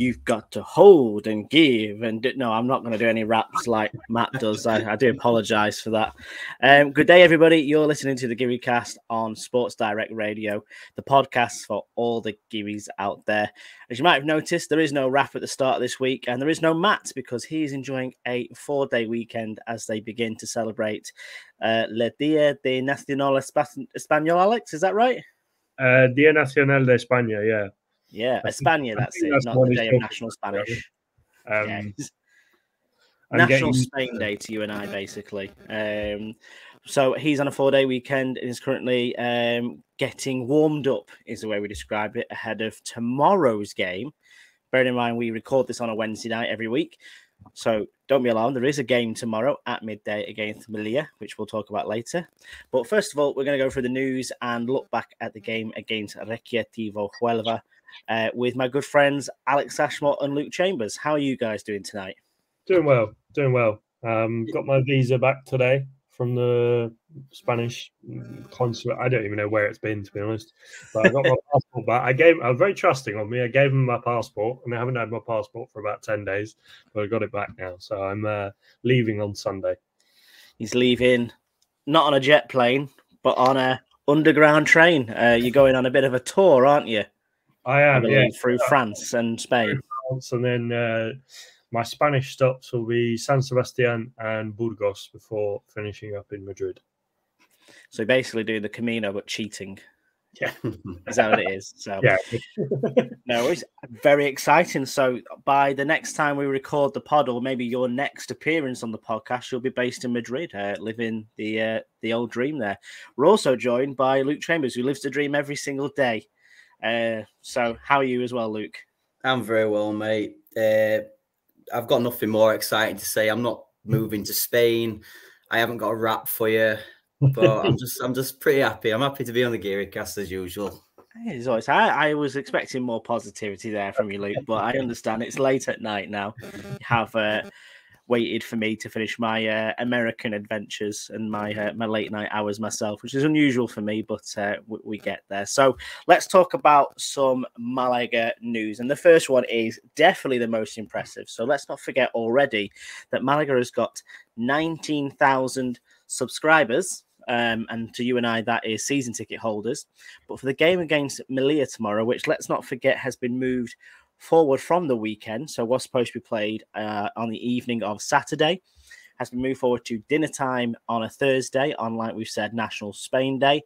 you've got to hold and give. And no, I'm not going to do any raps like Matt does. I do apologise for that. Good day, everybody. You're listening to the GiwiCast on Sports Direct Radio, the podcast for all the Giwis out there. As you might have noticed, there is no rap at the start of this week, and there is no Matt because he's enjoying a 4-day weekend as they begin to celebrate Le Dia de Nacional Español. Alex, is that right? Dia Nacional de España, yeah. Yeah, España, that's it, not the Day of National Spanish. National Spain Day to you and I, basically. So he's on a 4-day weekend and is currently getting warmed up, is the way we describe it, ahead of tomorrow's game. Bearing in mind, we record this on a Wednesday night every week. So don't be alarmed. There is a game tomorrow at midday against Melilla, which we'll talk about later. But first of all, we're going to go through the news and look back at the game against Recreativo Huelva with my good friends Alex Ashmore and Luke Chambers. How are you guys doing tonight? Doing well. Got my visa back today from the Spanish consulate. I don't even know where it's been, to be honest. But I got my passport back. I was very trusting on me. I gave them my passport, and I haven't had my passport for about 10 days, but I got it back now. So I'm leaving on Sunday. He's leaving not on a jet plane, but on a underground train. You're going on a bit of a tour, aren't you? I am, through France and Spain. And then my Spanish stops will be San Sebastián and Burgos before finishing up in Madrid. So basically doing the Camino, but cheating. Yeah. Is that what it is? So yeah. No, it's very exciting. So by the next time we record the pod, or maybe your next appearance on the podcast, you'll be based in Madrid, living the old dream there. We're also joined by Luke Chambers, who lives the dream every single day. So how are you as well, Luke? I'm very well, mate. I've got nothing more exciting to say. I'm not moving to Spain. I haven't got a rap for you, but I'm just pretty happy. I'm happy to be on the GiwiCast as usual. I was expecting more positivity there from you, Luke, but I understand it's late at night now. You have waited for me to finish my American adventures and my late night hours myself, which is unusual for me, but we get there. So let's talk about some Malaga news. And the first one is definitely the most impressive. So let's not forget already that Malaga has got 19,000 subscribers. And to you and I, that is season ticket holders. But for the game against Melilla tomorrow, which let's not forget has been moved forward from the weekend, so was supposed to be played on the evening of Saturday, has been moved forward to dinner time on a Thursday, on, like we've said, National Spain Day.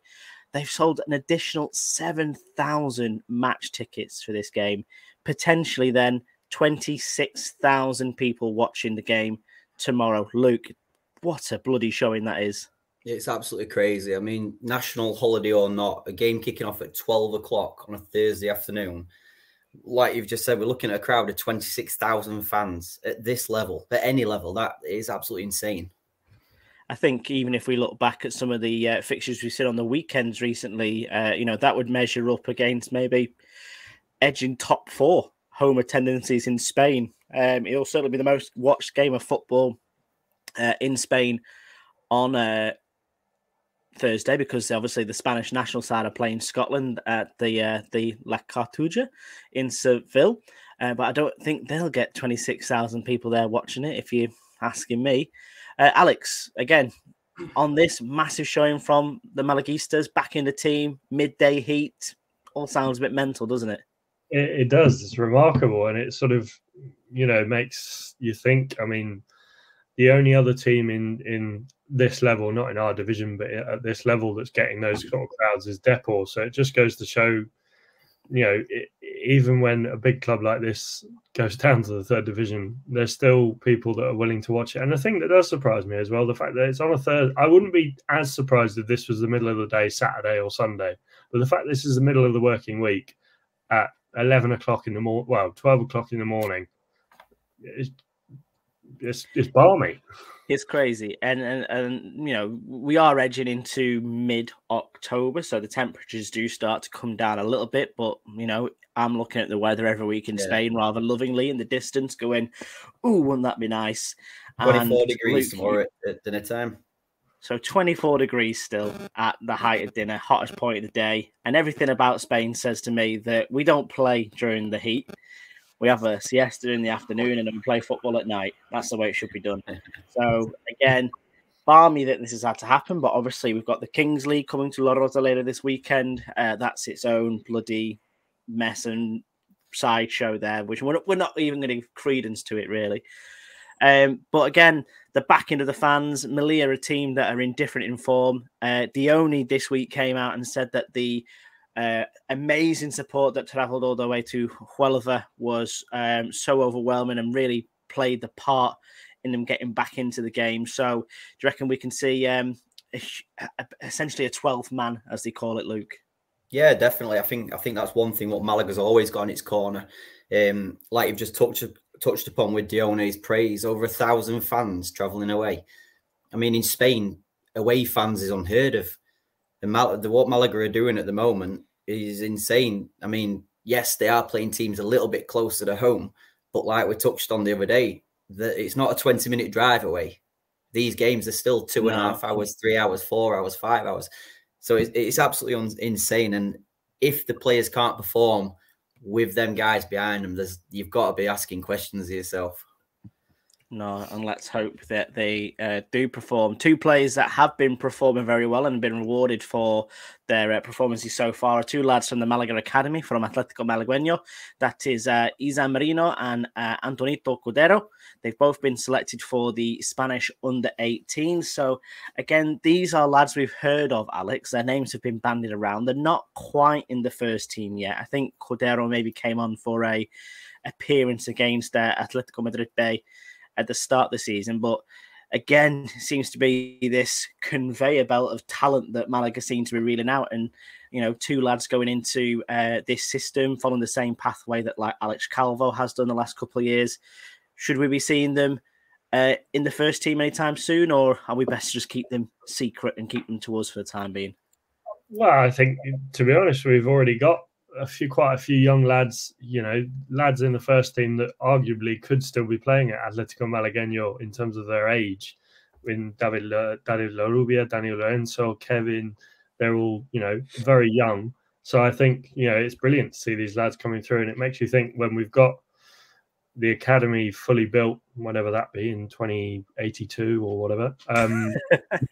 They've sold an additional 7,000 match tickets for this game, potentially then 26,000 people watching the game tomorrow. Luke, what a bloody showing that is. It's absolutely crazy. I mean, national holiday or not, a game kicking off at 12 o'clock on a Thursday afternoon. Like you've just said, we're looking at a crowd of 26,000 fans at this level, at any level. That is absolutely insane. I think even if we look back at some of the fixtures we've seen on the weekends recently, that would measure up against maybe edging top 4 home attendances in Spain. It'll certainly be the most watched game of football in Spain on Thursday, because obviously the Spanish national side are playing Scotland at the La Cartuja in Seville. But I don't think they'll get 26,000 people there watching it, if you're asking me. Alex, again, on this massive showing from the Malaguistas, back in the team, midday heat, all sounds a bit mental, doesn't it? It does. It's remarkable. And it sort of, makes you think, I mean, the only other team in this level, not in our division, but at this level that's getting those sort of crowds is Depor. So it just goes to show, even when a big club like this goes down to the 3rd division, there's still people that are willing to watch it. And the thing that does surprise me as well, the fact that it's on a Thursday, I wouldn't be as surprised if this was the middle of the day, Saturday or Sunday. But the fact this is the middle of the working week at 11 o'clock in the morning, 12 o'clock in the morning, it's balmy. It's crazy. And we are edging into mid-October, so the temperatures do start to come down a little bit. But, I'm looking at the weather every week in Spain rather lovingly in the distance going, ooh, wouldn't that be nice? 24 degrees tomorrow at dinner time. So 24 degrees still at the height of dinner, hottest point of the day. And everything about Spain says to me that we don't play during the heat. we have a siesta in the afternoon and then we play football at night. That's the way it should be done. So again, balmy that this has had to happen, but obviously we've got the Kings League coming to La Rosaleda this weekend. That's its own bloody mess and sideshow there, which we're not even going to give credence to it really. But again, the backing of the fans, Melilla, a team that are indifferent in form. Dione this week came out and said that the amazing support that travelled all the way to Huelva was so overwhelming and really played the part in them getting back into the game. So do you reckon we can see essentially a 12th man, as they call it, Luke? Yeah, definitely. I think that's one thing what Malaga's always got in its corner. Like you've just touched upon with Dione's praise, over 1,000 fans travelling away. I mean, in Spain, away fans is unheard of. And what Malaga are doing at the moment is insane. I mean, yes, they are playing teams a little bit closer to home, but like we touched on the other day, it's not a 20-minute drive away. These games are still 2.5 hours, 3 hours, 4 hours, 5 hours. So it's absolutely insane. And if the players can't perform with them guys behind them, you've got to be asking questions of yourself. No, and let's hope that they do perform. Two players that have been performing very well and been rewarded for their performances so far are two lads from the Malaga Academy, from Atlético Malagueño. That is Isa Merino and Antonito Cordero. They've both been selected for the Spanish under-18. So, again, these are lads we've heard of, Alex. Their names have been bandied around. They're not quite in the first team yet. I think Cordero maybe came on for a appearance against Atlético Madrid Bay at the start of the season, but again, it seems to be this conveyor belt of talent that Malaga seem to be reeling out. And two lads going into this system, following the same pathway that like Alex Calvo has done the last couple of years. Should we be seeing them in the first team anytime soon, or are we best to just keep them secret and keep them to us for the time being? Well, I think, to be honest, we've already got quite a few young lads, lads in the first team that arguably could still be playing at Atlético Malagueño in terms of their age. In David Larrubia, Daniel Lorenzo, Kevin, they're all, very young. So I think, it's brilliant to see these lads coming through, and it makes you think when we've got the academy fully built, whatever that be, in 2082 or whatever,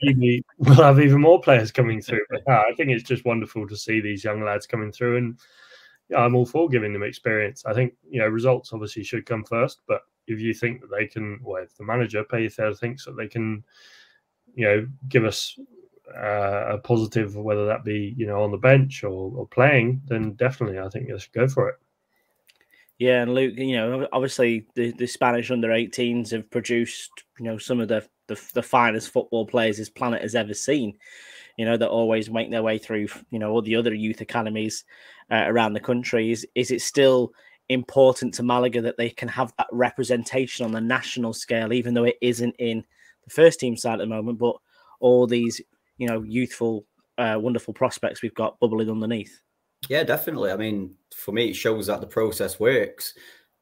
maybe we'll have even more players coming through. But I think it's just wonderful to see these young lads coming through, and I'm all for giving them experience. I think results obviously should come first, but if you think that they can, well, if the manager Pellicer thinks that they can, give us a positive, whether that be on the bench or playing, then definitely I think they should go for it. Yeah, and Luke, obviously the Spanish under-18s have produced, some of the finest football players this planet has ever seen. That always make their way through, all the other youth academies around the country. Is it still important to Malaga that they can have that representation on the national scale, even though it isn't in the first team side at the moment, but all these, youthful, wonderful prospects we've got bubbling underneath? Yeah, definitely. I mean, for me, it shows that the process works,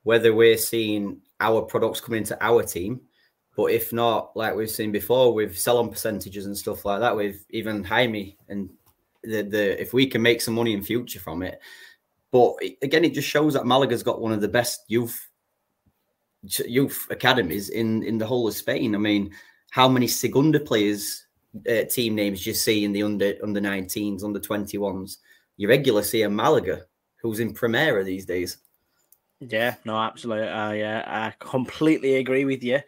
whether we're seeing our products come into our team, but if not, like we've seen before with sell-on percentages and stuff like that, with even Jaime, and if we can make some money in future from it. But again, it just shows that Malaga's got one of the best youth academies in the whole of Spain. I mean, how many Segunda players, team names do you see in the under 19s, under 21s? You regularly see a Malaga who's in Primera these days. Yeah, no, absolutely. I completely agree with you.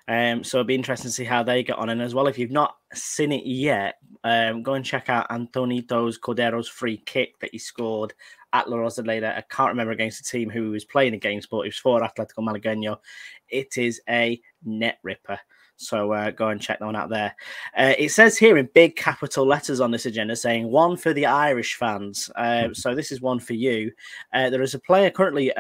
So it'll be interesting to see how they get on. And as well, if you've not seen it yet, go and check out Antonito Cordero's free kick that he scored at La Rosaleda. I can't remember against the team who he was playing against, but it was for Atlético Malagueño. It is a net ripper. So go and check that one out there. It says here in big capital letters on this agenda saying one for the Irish fans. So this is one for you. There is a player currently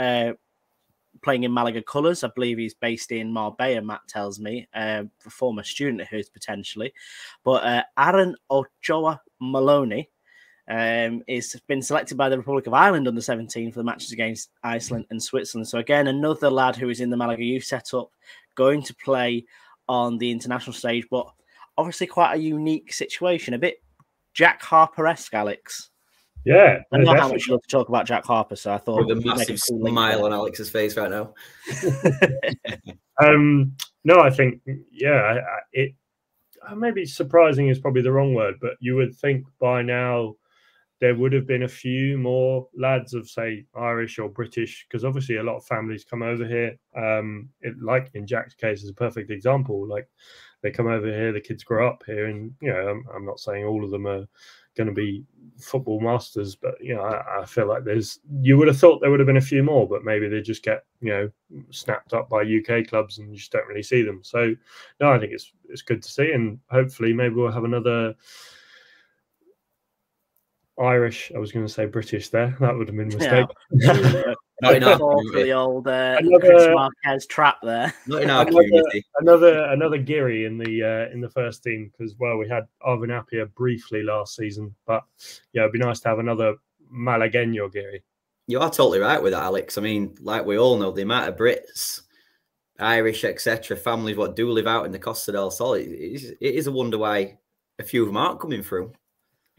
playing in Malaga colours. I believe he's based in Marbella, Matt tells me, a former student of his potentially. But Aaron Ochoa Maloney is been selected by the Republic of Ireland under 17 for the matches against Iceland and Switzerland. So again, another lad who is in the Malaga youth setup, going to play on the international stage, but obviously quite a unique situation, a bit Jack Harper-esque, Alex. Yeah, I know how much you love to talk about Jack Harper, so I thought with a massive smile on Alex's face right now. No, I think it maybe surprising is probably the wrong word, but you would think by now there would have been a few more lads of, say, Irish or British, because obviously a lot of families come over here. Like in Jack's case is a perfect example. Like they come over here, the kids grow up here, and I'm not saying all of them are going to be football masters, but I feel like you would have thought there would have been a few more, but maybe they just get snapped up by UK clubs and you just don't really see them. So no, I think it's good to see, and hopefully maybe we'll have another Irish. I was going to say British there. That would have been a mistake. Not enough for the old Chris Marquez trap there. Not in our community. Another Geary in the first team, because we had Arvin Appiah briefly last season, but it'd be nice to have another Malagueño Geary. You are totally right with that, Alex. I mean, like we all know, the amount of Brits, Irish, etc., families what do live out in the Costa del Sol, it is a wonder why a few of them aren't coming through.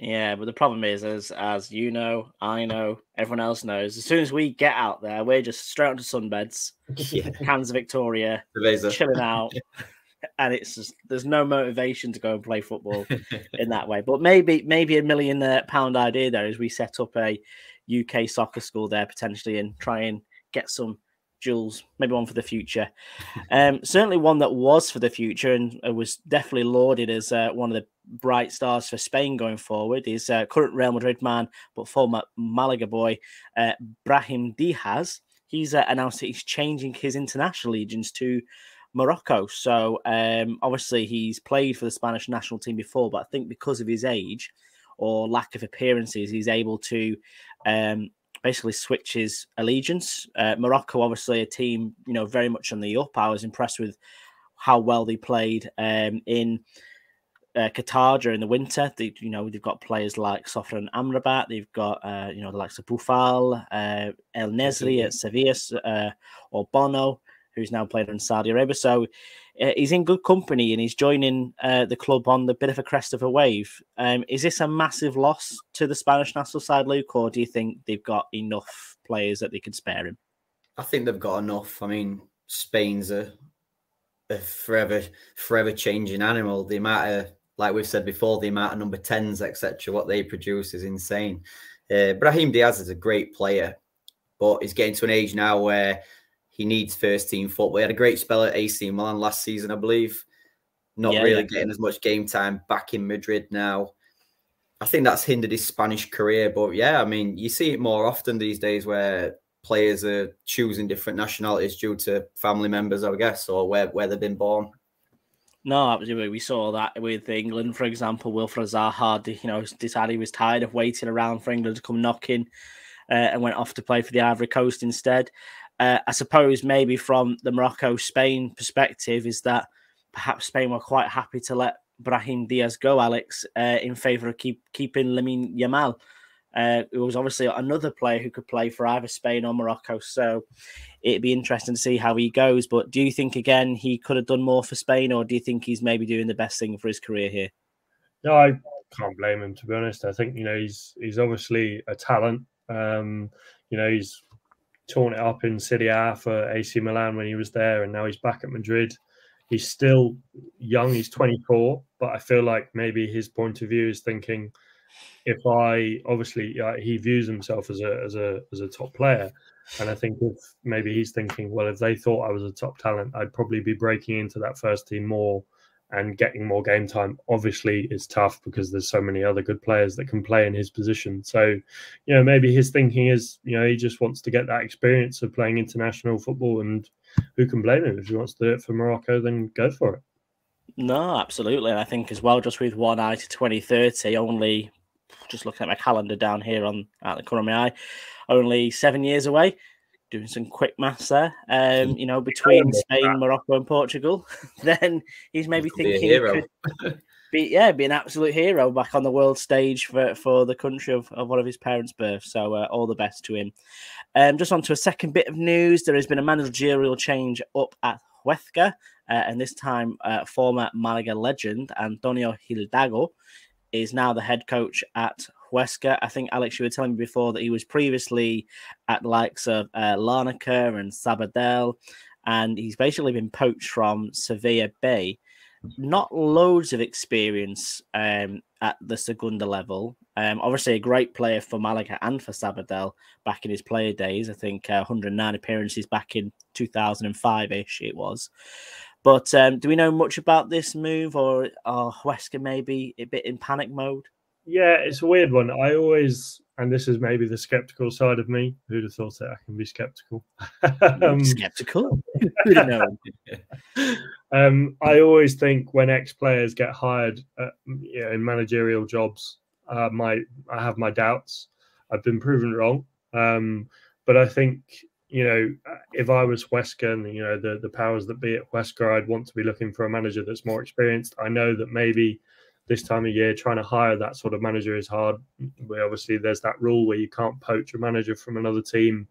Yeah, but the problem is, as you know, I know, everyone else knows, as soon as we get out there, we're just straight onto sunbeds, cans of Victoria, chilling out, and it's just, there's no motivation to go and play football in that way. But maybe $1 million idea there is we set up a UK soccer school there potentially and try and get some jewels, maybe one for the future. Certainly one that was for the future and was definitely lauded as one of the bright stars for Spain going forward is current Real Madrid man, but former Malaga boy, Brahim Diaz. He's announced that he's changing his international allegiance to Morocco. So obviously he's played for the Spanish national team before, but I think because of his age or lack of appearances, he's able to basically switch his allegiance. Morocco, obviously a team, very much on the up. I was impressed with how well they played in Qatar during the winter. They've got players like Sofran Amrabat. They've got the likes of Boufal, El Nesri at Sevilla, or Bono, who's now playing in Saudi Arabia. So he's in good company and he's joining the club on the bit of a crest of a wave. Is this a massive loss to the Spanish national side, Luke, or do you think they've got enough players that they can spare him? I think they've got enough. I mean, Spain's a forever changing animal. The amount of, like we've said before, the amount of number 10s, etc., what they produce is insane. Brahim Diaz is a great player, but he's getting to an age now where he needs first team football. He had a great spell at AC Milan last season, I believe. Not really getting as much game time back in Madrid now. I think that's hindered his Spanish career. But yeah, I mean, you see it more often these days where players are choosing different nationalities due to family members, I guess, or where they've been born. No, absolutely. We saw that with England, for example. Wilfred Zaha, decided he was tired of waiting around for England to come knocking and went off to play for the Ivory Coast instead. I suppose maybe from the Morocco-Spain perspective is that perhaps Spain were quite happy to let Brahim Diaz go, Alex, in favour of keeping Lamine Yamal, who was obviously another player who could play for either Spain or Morocco. So it'd be interesting to see how he goes. But do you think, again, he could have done more for Spain, or do you think he's maybe doing the best thing for his career here? No, I can't blame him, to be honest. I think, he's obviously a talent. He's torn it up in Serie A for AC Milan when he was there, and now he's back at Madrid. He's still young. He's 24, but I feel like maybe his point of view is thinking, he views himself as a top player, and I think if maybe he's thinking, well, if they thought I was a top talent, I'd probably be breaking into that first team more and getting more game time. Obviously, it's tough because there's so many other good players that can play in his position. So, maybe his thinking is, he just wants to get that experience of playing international football, and who can blame him? If he wants to do it for Morocco, then go for it. No, absolutely. And I think as well, just with one eye to 2030, only, just looking at my calendar down here at the corner of my eye, only 7 years away. Doing some quick maths there, between Spain, Morocco, and Portugal, then he's maybe thinking he could be an absolute hero back on the world stage for the country of one of his parents' birth. So all the best to him. Just on to a second bit of news. There has been a managerial change up at Huesca, and this time former Malaga legend Antonio Hidalgo is now the head coach at Huesca. I think, Alex, you were telling me before that he was previously at the likes of Larnaca and Sabadell, and he's basically been poached from Sevilla B. Not loads of experience at the Segunda level. Obviously, a great player for Malaga and for Sabadell back in his player days. I think 109 appearances back in 2005-ish it was. But do we know much about this move, or Huesca maybe a bit in panic mode? Yeah, it's a weird one. I always, and this is maybe the skeptical side of me. Who'd have thought that I can be skeptical? Skeptical? Who'd have known? I always think when ex-players get hired in managerial jobs, I have my doubts. I've been proven wrong. But I think, if I was Huesca and, the powers that be at Huesca, I'd want to be looking for a manager that's more experienced. I know that maybe this time of year, trying to hire that sort of manager is hard. Obviously, there's that rule where you can't poach a manager from another team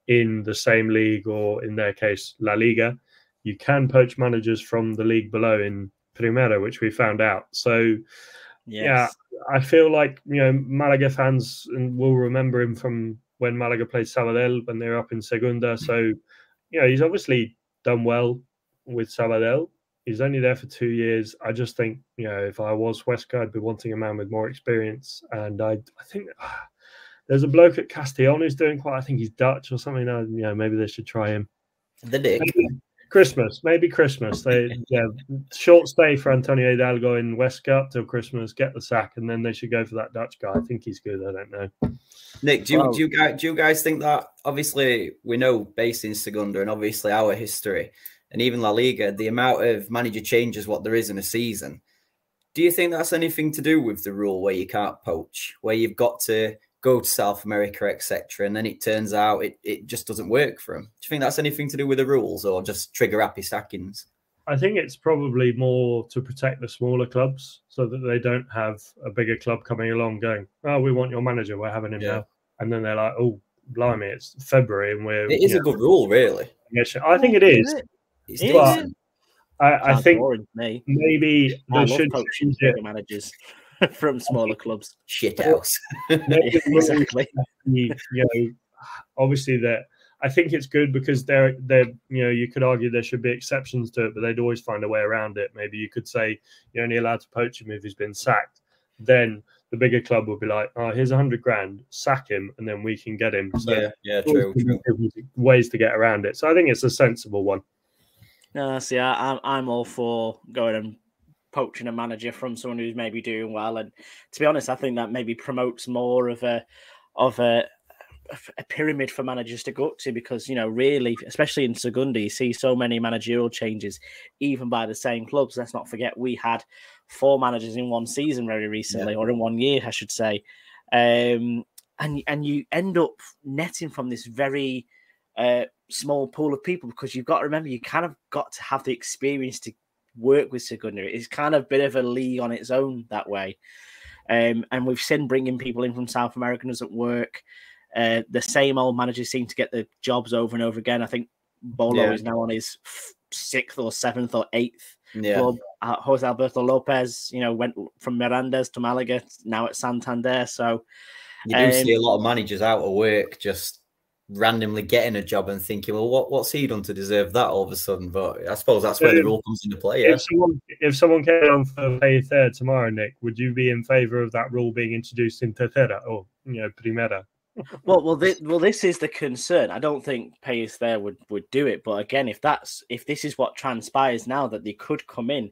in the same league, or in their case, La Liga. You can poach managers from the league below in Primera, which we found out. So, yeah, I feel like, Malaga fans will remember him from when Malaga played Sabadell when they were up in Segunda. So, he's obviously done well with Sabadell. He's only there for 2 years. I just think, if I was Huesca, I'd be wanting a man with more experience. And I think there's a bloke at Castellón who's doing quite, I think he's Dutch or something. Maybe they should try him. The Dick. Maybe Christmas. Short stay for Antonio Hidalgo in Huesca till Christmas, get the sack, and then they should go for that Dutch guy. I think he's good. I don't know. Nick, do you guys think that, obviously we know based in Segunda and obviously our history, and even La Liga, the amount of manager changes what there is in a season. Do you think that's anything to do with the rule where you can't poach, where you've got to go to South America, etc., and then it turns out it just doesn't work for them? Do you think that's anything to do with the rules, or just trigger happy sackings? I think it's probably more to protect the smaller clubs so that they don't have a bigger club coming along going, oh, we want your manager, we're having him now. And then they're like, oh, blimey, it's February and we're... It is a good rule, really. I think it is. But I think maybe they should change it. Managers from smaller clubs. Shit house. Exactly. Obviously, I think it's good because they're you could argue there should be exceptions to it, but they'd always find a way around it. Maybe you could say you're only allowed to poach him if he's been sacked. Then the bigger club would be like, oh, here's 100 grand, sack him, and then we can get him. So true. Ways to get around it. So I think it's a sensible one. No, see, I'm all for going and poaching a manager from someone who's maybe doing well. And to be honest, I think that maybe promotes more of a pyramid for managers to go up to, because, really, especially in Segunda, you see so many managerial changes, even by the same clubs. Let's not forget, we had 4 managers in one season very recently, or in 1 year, I should say. And you end up netting from this very small pool of people, because you've got to remember, you kind of got to have the experience to work with Segunda. It's kind of a bit of a league on its own that way. And we've seen bringing people in from South America doesn't work. The same old managers seem to get the jobs over and over again. I think Bolo is now on his 6th or 7th or 8th club. Jose Alberto Lopez, went from Mirandes to Malaga, now at Santander. So you do see a lot of managers out of work just randomly getting a job and thinking, well, what's he done to deserve that all of a sudden? But I suppose that's where the rule comes into play. Yeah? If someone came on for Pay Third tomorrow, Nick, would you be in favour of that rule being introduced in Tercera or Primera? Well, this is the concern. I don't think Payas there would do it. But again, if this is what transpires now, that they could come in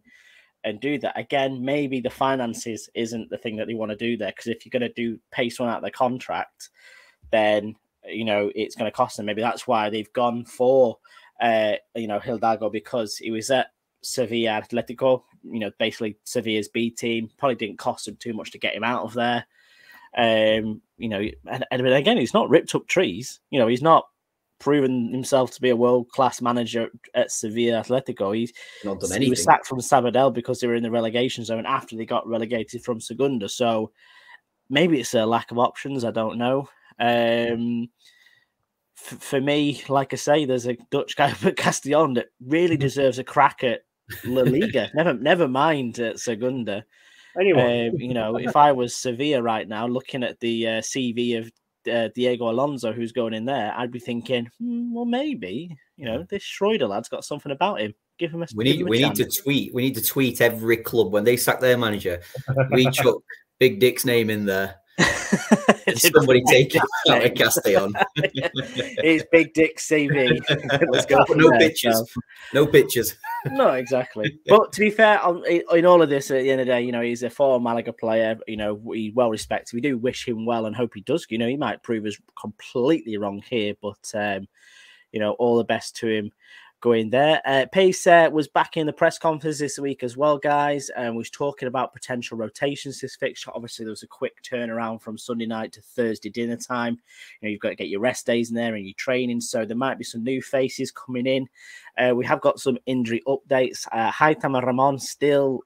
and do that again, maybe the finances isn't the thing that they want to do there. Because if you're going to pay someone out of their contract, then it's going to cost them. Maybe that's why they've gone for Hidalgo, because he was at Sevilla Atletico, basically Sevilla's B team. Probably didn't cost them too much to get him out of there. And again, he's not ripped up trees. He's not proven himself to be a world-class manager at Sevilla Atletico. He's not done anything. He was sacked from Sabadell because they were in the relegation zone after they got relegated from Segunda. So maybe it's a lack of options. I don't know. For me, like I say, there's a Dutch guy at Castellón that really deserves a crack at La Liga. Never mind at Segunda. Anyway, if I was Sevilla right now, looking at the CV of Diego Alonso, who's going in there, I'd be thinking, well, maybe this Schroeder lad's got something about him. Give him a We need to tweet. We need to tweet every club when they sack their manager. We chuck Big Dick's name in there. Somebody take it out of Castellon. It's Big Dick's CV. Let's go. No pictures. So. No pictures. No, exactly. But to be fair, in all of this, at the end of the day, he's a former Malaga player. He's well respected. We do wish him well and hope he does. He might prove us completely wrong here, but all the best to him going there. Pace was back in the press conference this week as well, guys, and was talking about potential rotations this fixture. Obviously, there was a quick turnaround from Sunday night to Thursday dinner time. You've got to get your rest days in there and your training, so there might be some new faces coming in. We have got some injury updates. Haitham and Ramon still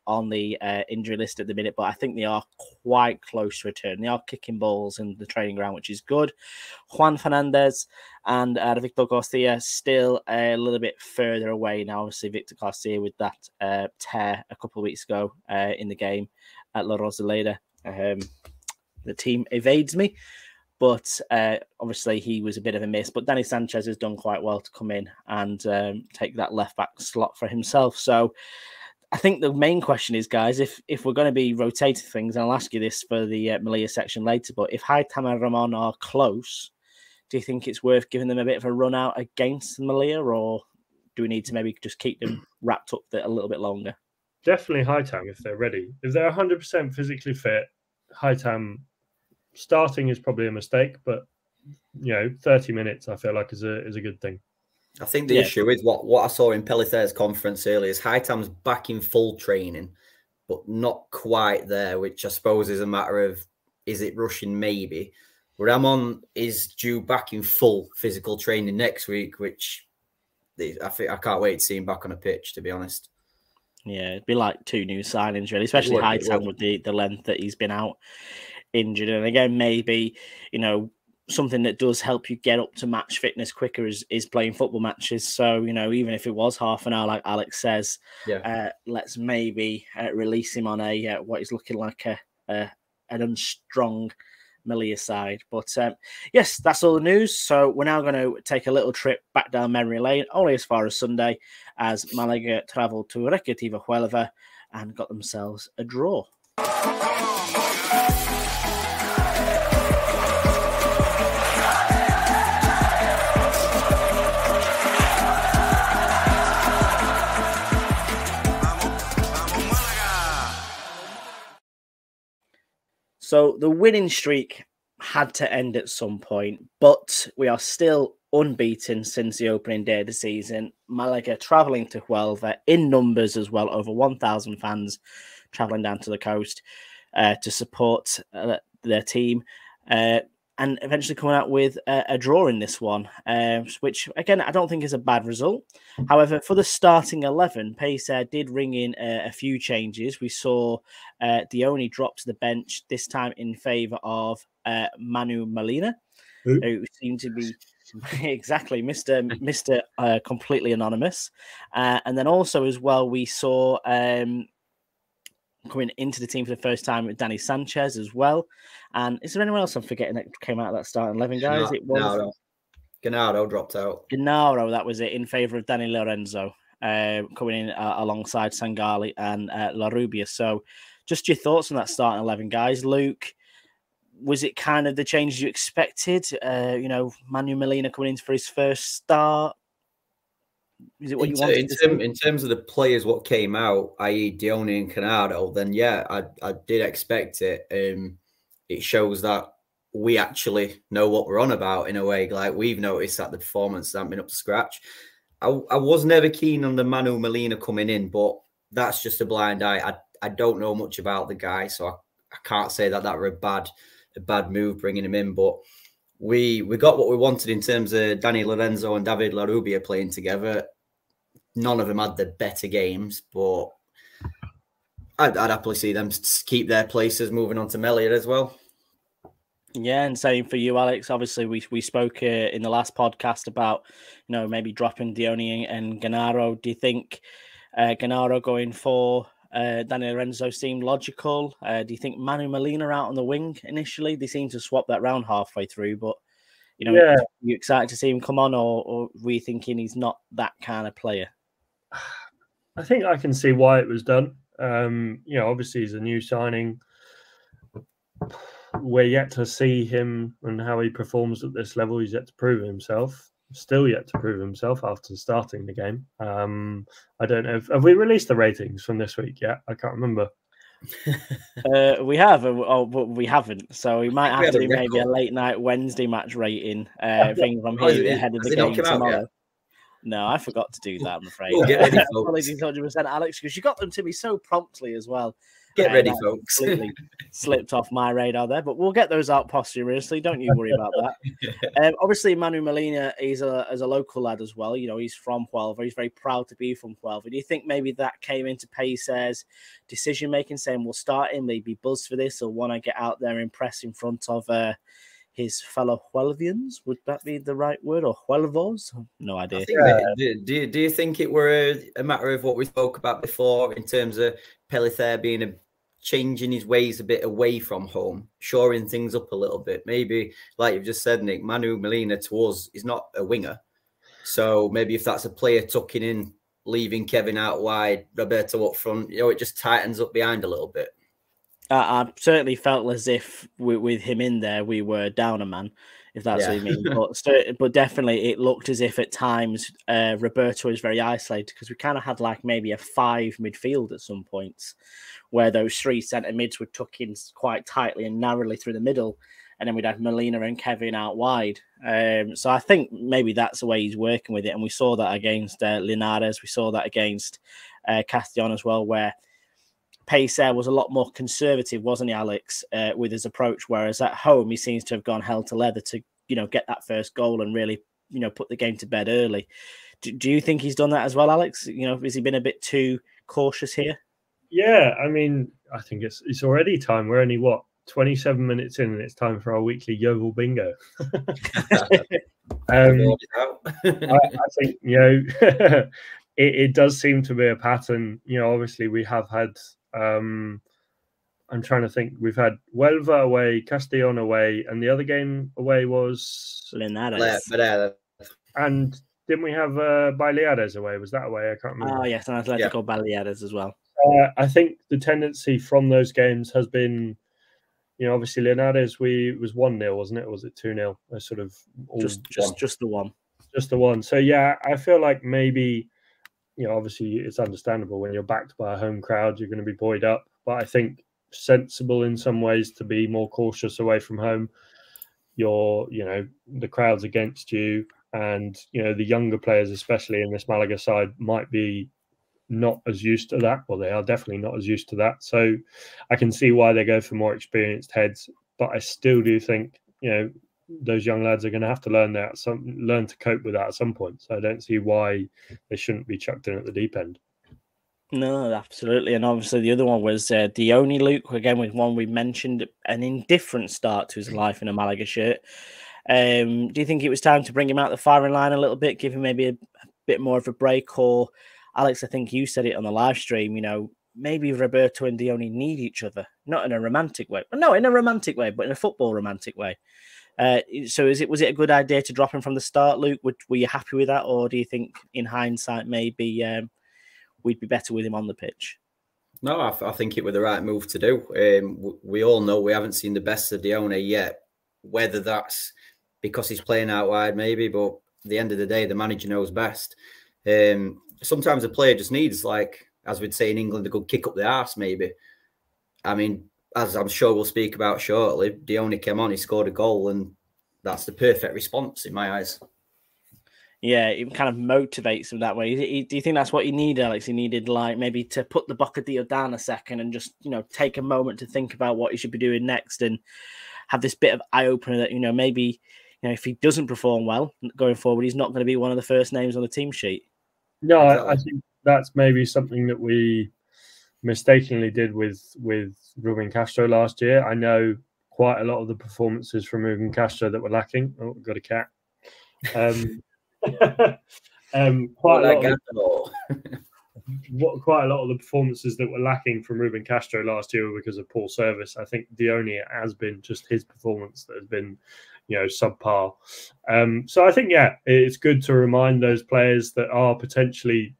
on the injury list at the minute, but I think they are quite close to return. They are kicking balls in the training ground, which is good. Juan Fernandez and Victor Garcia still a little bit further away now. Obviously, Victor Garcia with that tear a couple of weeks ago in the game at La Rosaleda. The team evades me, but obviously he was a bit of a miss. But Dani Sanchez has done quite well to come in and take that left-back slot for himself. So I think the main question is, guys, if we're going to be rotating things, and I'll ask you this for the Melilla section later, but if Haitham and Ramon are close, do you think it's worth giving them a bit of a run out against Melilla, or do we need to maybe just keep them wrapped up a little bit longer? Definitely Haitham if they're ready. If they're 100% physically fit, Haitham starting is probably a mistake, but 30 minutes I feel like is a good thing. I think the issue is what I saw in Pellicer's conference earlier is Haitham's back in full training, but not quite there, which I suppose is a matter of, is it rushing? Maybe. Ramon is due back in full physical training next week, which I can't wait to see him back on a pitch, to be honest. Yeah, it'd be like two new signings, really, especially Haitham with the length that he's been out injured. And again, maybe, something that does help you get up to match fitness quicker is playing football matches. So, even if it was half an hour, like Alex says, let's maybe release him on what is looking like an unstrong Melilla side. But yes, that's all the news. So we're now going to take a little trip back down memory lane, only as far as Sunday, as Malaga travelled to Recreativo Huelva and got themselves a draw. So the winning streak had to end at some point, but we are still unbeaten since the opening day of the season. Malaga travelling to Huelva in numbers as well, over 1,000 fans travelling down to the coast to support their team, and eventually coming out with a draw in this one, which, again, I don't think is a bad result. However, for the starting 11, Pace did ring in a few changes. We saw Dione drop to the bench, this time in favour of Manu Melilla, who seemed to be exactly Mr. Completely Anonymous. And then also as well, we saw coming into the team for the first time with Dani Sanchez as well. And is there anyone else I'm forgetting that came out of that starting 11, guys? It was no. Gennaro dropped out. Gennaro, that was it, in favour of Danny Lorenzo, coming in alongside Sangali and La Rubia. So just your thoughts on that starting 11, guys. Luke, was it kind of the changes you expected? Manu Melilla coming in for his first start. Is it what you wanted to see? In terms of the players, what came out, i.e. Dione and Canado, then yeah, I did expect it. It shows that we actually know what we're on about in a way. Like, we've noticed that the performance hasn't been up to scratch. I was never keen on the Manu Melilla coming in, but that's just a blind eye. I don't know much about the guy, so I can't say that were a bad move bringing him in. But we got what we wanted in terms of Danny Lorenzo and David La Rubia playing together. None of them had the better games, but I'd happily see them keep their places moving on to Melilla as well. Yeah, and same for you, Alex. Obviously, we spoke in the last podcast about, maybe dropping Dione and Gennaro. Do you think Gennaro going for Dani Lorenzo seemed logical. Do you think Manu Melilla out on the wing initially? They seemed to swap that round halfway through, but are you excited to see him come on, or were you thinking he's not that kind of player? I think I can see why it was done. Obviously he's a new signing. We're yet to see him and how he performs at this level. He's yet to prove himself. Still yet to prove himself after starting the game. I don't know. Have we released the ratings from this week yet? I can't remember. We have, but we haven't. So we might have to do maybe a late night Wednesday match rating thing from here ahead of the game tomorrow. No, I forgot to do that, I'm afraid. We'll get ready, folks. Apologies 100%, Alex, because you got them to me so promptly as well. Get ready, folks. Completely slipped off my radar there, but we'll get those out posthumously. Don't you worry about that. Obviously, Manu Melilla is a local lad as well. He's from Huelva. He's very proud to be from Huelva. Do you think maybe that came into Paisa's decision-making, saying we'll start him, maybe buzz for this, or want to get out there and impress in front of his fellow Huelvians? Would that be the right word, or Huelvos? No idea. Do you think it were a matter of what we spoke about before in terms of Pellicer being changing his ways a bit away from home, shoring things up a little bit? Maybe, like you've just said, Nick, Manu Melilla to us is not a winger. So maybe if that's a player tucking in, leaving Kevin out wide, Roberto up front, it just tightens up behind a little bit. I certainly felt as if with him in there, we were down a man, if that's what you mean. But definitely it looked as if at times Roberto is very isolated, because we kind of had like maybe a 5 midfield at some points where those 3 centre mids would tuck in quite tightly and narrowly through the middle. And then we'd have Melilla and Kevin out wide. So I think maybe that's the way he's working with it. And we saw that against Linares. We saw that against Castellón as well, where Paiser was a lot more conservative, wasn't he, Alex, with his approach? Whereas at home, he seems to have gone hell to leather to, get that first goal and really, put the game to bed early. Do you think he's done that as well, Alex? Has he been a bit too cautious here? Yeah, I mean, I think it's already time. We're only 27 minutes in, and it's time for our weekly Yeovil bingo. I think it does seem to be a pattern. Obviously we have had. I'm trying to think. We've had Huelva away, Castellón away, and the other game away was Linares. And didn't we have Baleares away? Was that away? I can't remember. Oh yes, and Atletico Baleares as well. I think the tendency from those games has been, obviously Linares was 1-0, wasn't it? Or was it 2-0? Sort of just the one. Just the one. So yeah, I feel like maybe. Obviously it's understandable when you're backed by a home crowd, you're going to be buoyed up. But I think sensible in some ways to be more cautious away from home. The crowd's against you, and the younger players, especially in this Malaga side, might be not as used to that. Well, they are definitely not as used to that. So I can see why they go for more experienced heads. But I still do think those young lads are going to have to learn to cope with that at some point. So I don't see why they shouldn't be chucked in at the deep end. No, absolutely. And obviously the other one was the only Luke, again, with one we mentioned, an indifferent start to his life in a Malaga shirt. Do you think it was time to bring him out the firing line a little bit, give him maybe a bit more of a break? Or, Alex, I think you said it on the live stream, maybe Roberto and Dione need each other, not in a romantic way. No, in a romantic way, but in a football romantic way. So was it a good idea to drop him from the start, Luke? Were you happy with that, or do you think in hindsight maybe we'd be better with him on the pitch? No, I think it was the right move to do. We all know we haven't seen the best of Dione yet, whether that's because he's playing out wide maybe, but at the end of the day, the manager knows best. Sometimes a player just needs, like, as we'd say in England, a good kick up the arse maybe. I mean, as I'm sure we'll speak about shortly, Dione came on, he scored a goal, and that's the perfect response in my eyes. Yeah, it kind of motivates him that way. Do you think that's what he needed, Alex? He needed, like, maybe to put the Bocadillo down a second and just, take a moment to think about what he should be doing next and have this bit of eye-opener that, maybe, if he doesn't perform well going forward, he's not going to be one of the first names on the team sheet. No, exactly. I think that's maybe something that we mistakenly did with Ruben Castro last year. I know quite a lot of the performances from Ruben Castro that were lacking. Oh, got a cat. Quite a lot quite a lot of the performances that were lacking from Ruben Castro last year were because of poor service. I think the only has been just his performance that has been, subpar. So I think, it's good to remind those players that are potentially,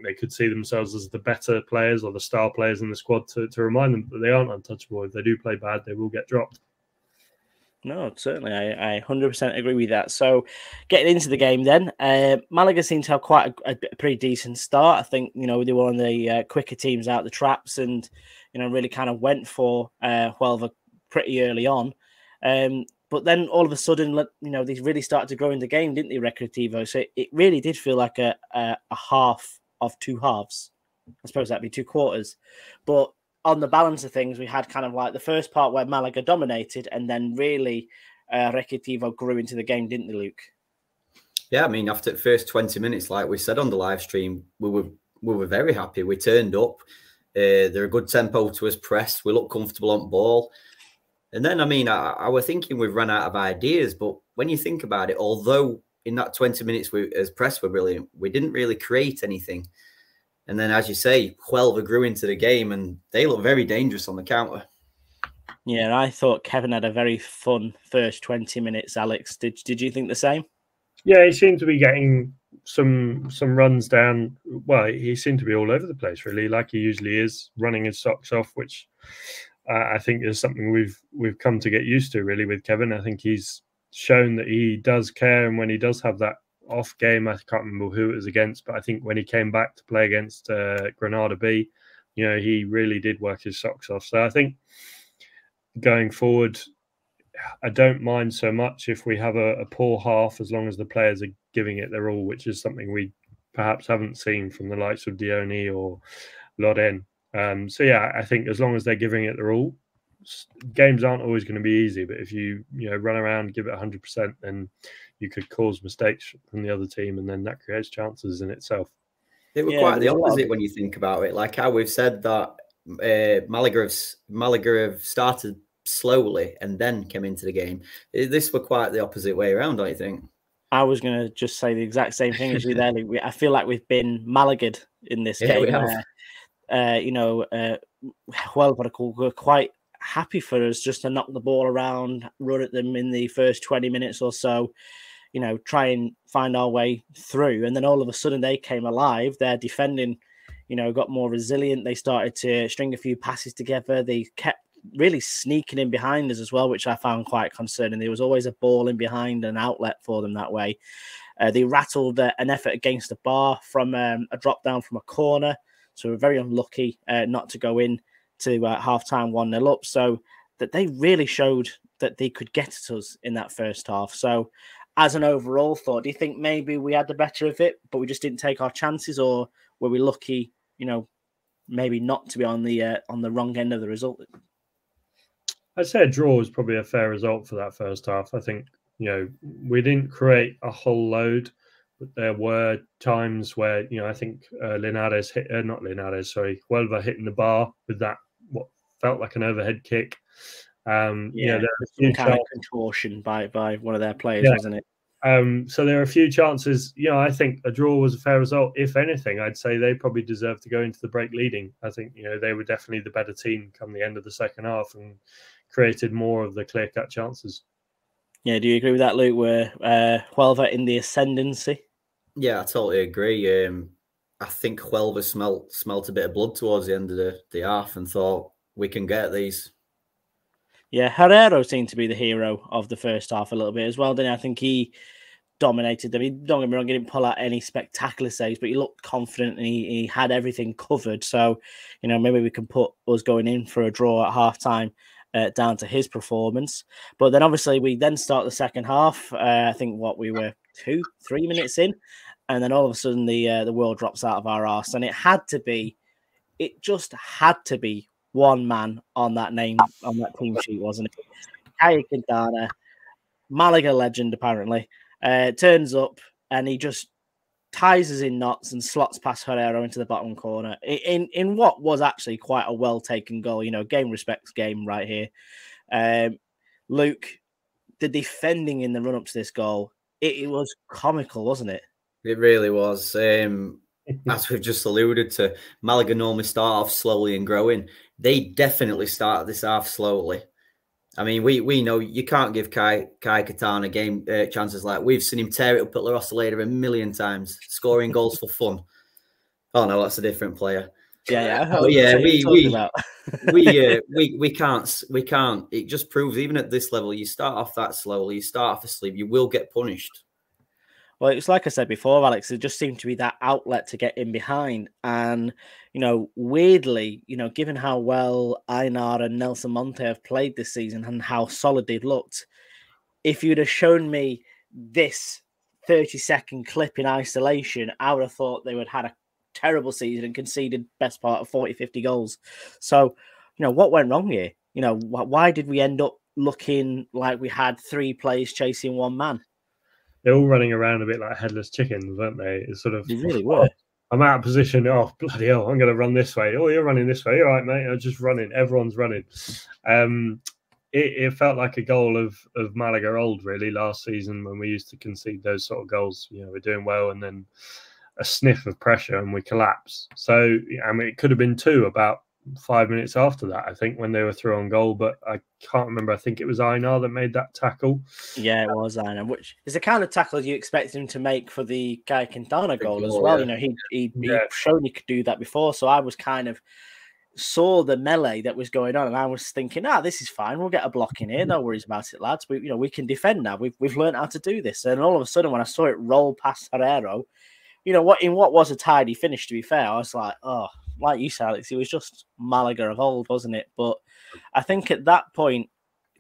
they could see themselves as the better players or the star players in the squad to remind them that they aren't untouchable. If they do play bad, they will get dropped. No, certainly. I 100% agree with that. So getting into the game then, Malaga seemed to have quite a pretty decent start. I think, they were one of the quicker teams out the traps and, really kind of went for Huelva pretty early on. But then all of a sudden, they really started to grow in the game, didn't they, Recreativo? So it really did feel like a half of two halves. I suppose that'd be 2 quarters. But on the balance of things, we had kind of like the first part where Malaga dominated, and then really Recreativo grew into the game, didn't they, Luke? Yeah, I mean, after the first 20 minutes, like we said on the live stream, we were very happy. We turned up. They're a good tempo to us press. We look comfortable on ball. And then, I mean, I was thinking we've run out of ideas, but when you think about it, although in that 20 minutes as press were brilliant, we didn't really create anything. And then, as you say, Huelva grew into the game and they look very dangerous on the counter. Yeah, I thought Kevin had a very fun first 20 minutes, Alex. Did you think the same? Yeah, he seemed to be getting some runs down. Well, he seemed to be all over the place, really, like he usually is, running his socks off, which I think is something we've come to get used to, really, with Kevin. I think he's shown that he does care, and when he does have that off game, I can't remember who it was against, but I think when he came back to play against Granada B, he really did work his socks off. So I think going forward, I don't mind so much if we have a poor half, as long as the players are giving it their all, which is something we perhaps haven't seen from the likes of Dione or Loren. So yeah, I think as long as they're giving it their all, games aren't always going to be easy, but if you run around, give it 100%, then you could cause mistakes from the other team, and then that creates chances in itself. It was quite the opposite when you think about it. Like how we've said that Malaga have started slowly and then came into the game. This were quite the opposite way around, don't you think? I was going to just say the exact same thing as you there. I feel like we've been Malaga'd in this game. We have. Huelva were quite happy for us just to knock the ball around, run at them in the first 20 minutes or so, try and find our way through. And then all of a sudden they came alive. Their defending, got more resilient. They started to string a few passes together. They kept really sneaking in behind us as well, which I found quite concerning. There was always a ball in behind, an outlet for them that way. They rattled an effort against the bar from a drop down from a corner. So we're very unlucky not to go in to half-time 1-0 up. So that they really showed that they could get at us in that first half. So as an overall thought, do you think maybe we had the better of it, but we just didn't take our chances, or were we lucky, maybe not to be on the wrong end of the result? I'd say a draw was probably a fair result for that first half. I think, we didn't create a whole load, but there were times where, I think Huelva hitting the bar with that, what felt like an overhead kick. There were some kind of contortion by one of their players, wasn't it? So there are a few chances. I think a draw was a fair result. If anything, I'd say they probably deserved to go into the break leading. I think, they were definitely the better team come the end of the second half and created more of the clear-cut chances. Yeah, do you agree with that, Luke? Were Huelva in the ascendancy? Yeah, I totally agree. I think Huelva smelt a bit of blood towards the end of the half and thought, we can get these. Yeah, Herrero seemed to be the hero of the first half a little bit as well, didn't he? I think he dominated them. Don't get me wrong, he didn't pull out any spectacular saves, but he looked confident and he had everything covered. So, maybe we can put us going in for a draw at half-time down to his performance. But then obviously we then start the second half. I think we were 2-3 minutes in, and then all of a sudden the world drops out of our arse, and it just had to be one man on that team sheet, wasn't it? Caye Quintana, Malaga legend apparently, turns up and he just ties us in knots and slots past Herrero into the bottom corner in what was actually quite a well taken goal. Game respects game right here. Luke, the defending in the run up to this goal, it was comical, wasn't it? It really was. as we've just alluded to, Malaga normally start off slowly and growing. They definitely start this half slowly. I mean, we know you can't give Kai Katana game chances like we've seen him tear it up at La Rosaleda a million times, scoring goals for fun. Oh no, that's a different player. Yeah. But yeah, we can't. It just proves even at this level, you start off that slowly, you start off asleep, you will get punished. Well, it's like I said before, Alex, it just seemed to be that outlet to get in behind. And, weirdly, given how well Einar and Nelson Monte have played this season and how solid they've looked, if you'd have shown me this 30-second clip in isolation, I would have thought they would have had a terrible season and conceded best part of 40, 50 goals. So, what went wrong here? Why did we end up looking like we had 3 players chasing one man? They're all running around a bit like headless chickens, weren't they? It's sort of, they really were. I'm out of position. Oh, bloody hell, I'm going to run this way. Oh, you're running this way. All right, mate. I'm just running. Everyone's running. It felt like a goal of Malaga old, really, last season when we used to concede those sort of goals. We're doing well and then a sniff of pressure and we collapse. So, I mean, it could have been 2 about 5 minutes after that, I think, when they were through on goal, but I can't remember. I think it was Einar that made that tackle. Yeah, it was Einar, which is the kind of tackle you expect him to make for the Kai Quintana goal as well. Yeah. He'd shown he could do that before, so I was kind of saw the melee that was going on, and I was thinking, this is fine. We'll get a block in here. No worries about it, lads. We can defend now. We've learned how to do this. And all of a sudden, when I saw it roll past Herrero, what was a tidy finish, to be fair, I was like, oh, like you said, Alex, it was just Malaga of old, wasn't it? But I think at that point,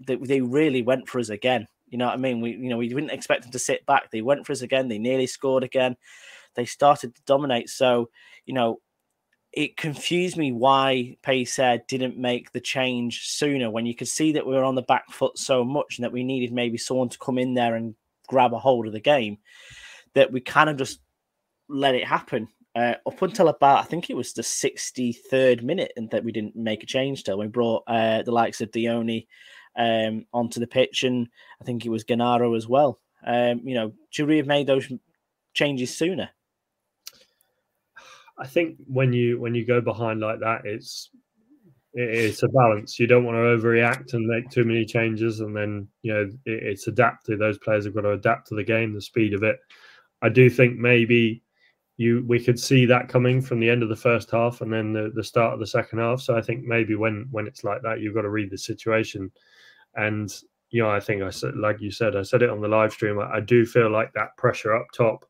they really went for us again. You know what I mean? We didn't expect them to sit back. They went for us again. They nearly scored again. They started to dominate. So, it confused me why Pellicer didn't make the change sooner when you could see that we were on the back foot so much and that we needed maybe someone to come in there and grab a hold of the game, that we kind of just let it happen up until about, I think it was the 63rd minute, and that we didn't make a change till we brought the likes of Dione onto the pitch, and I think it was Gennaro as well. Should we have made those changes sooner? I think when you go behind like that, it's a balance. You don't want to overreact and make too many changes, and then it's adaptive. Those players have got to adapt to the game, the speed of it. I do think maybe we could see that coming from the end of the first half and then the start of the second half. So I think maybe when it's like that, you've got to read the situation. And I think I said, like you said, I said it on the live stream. I do feel like that pressure up top,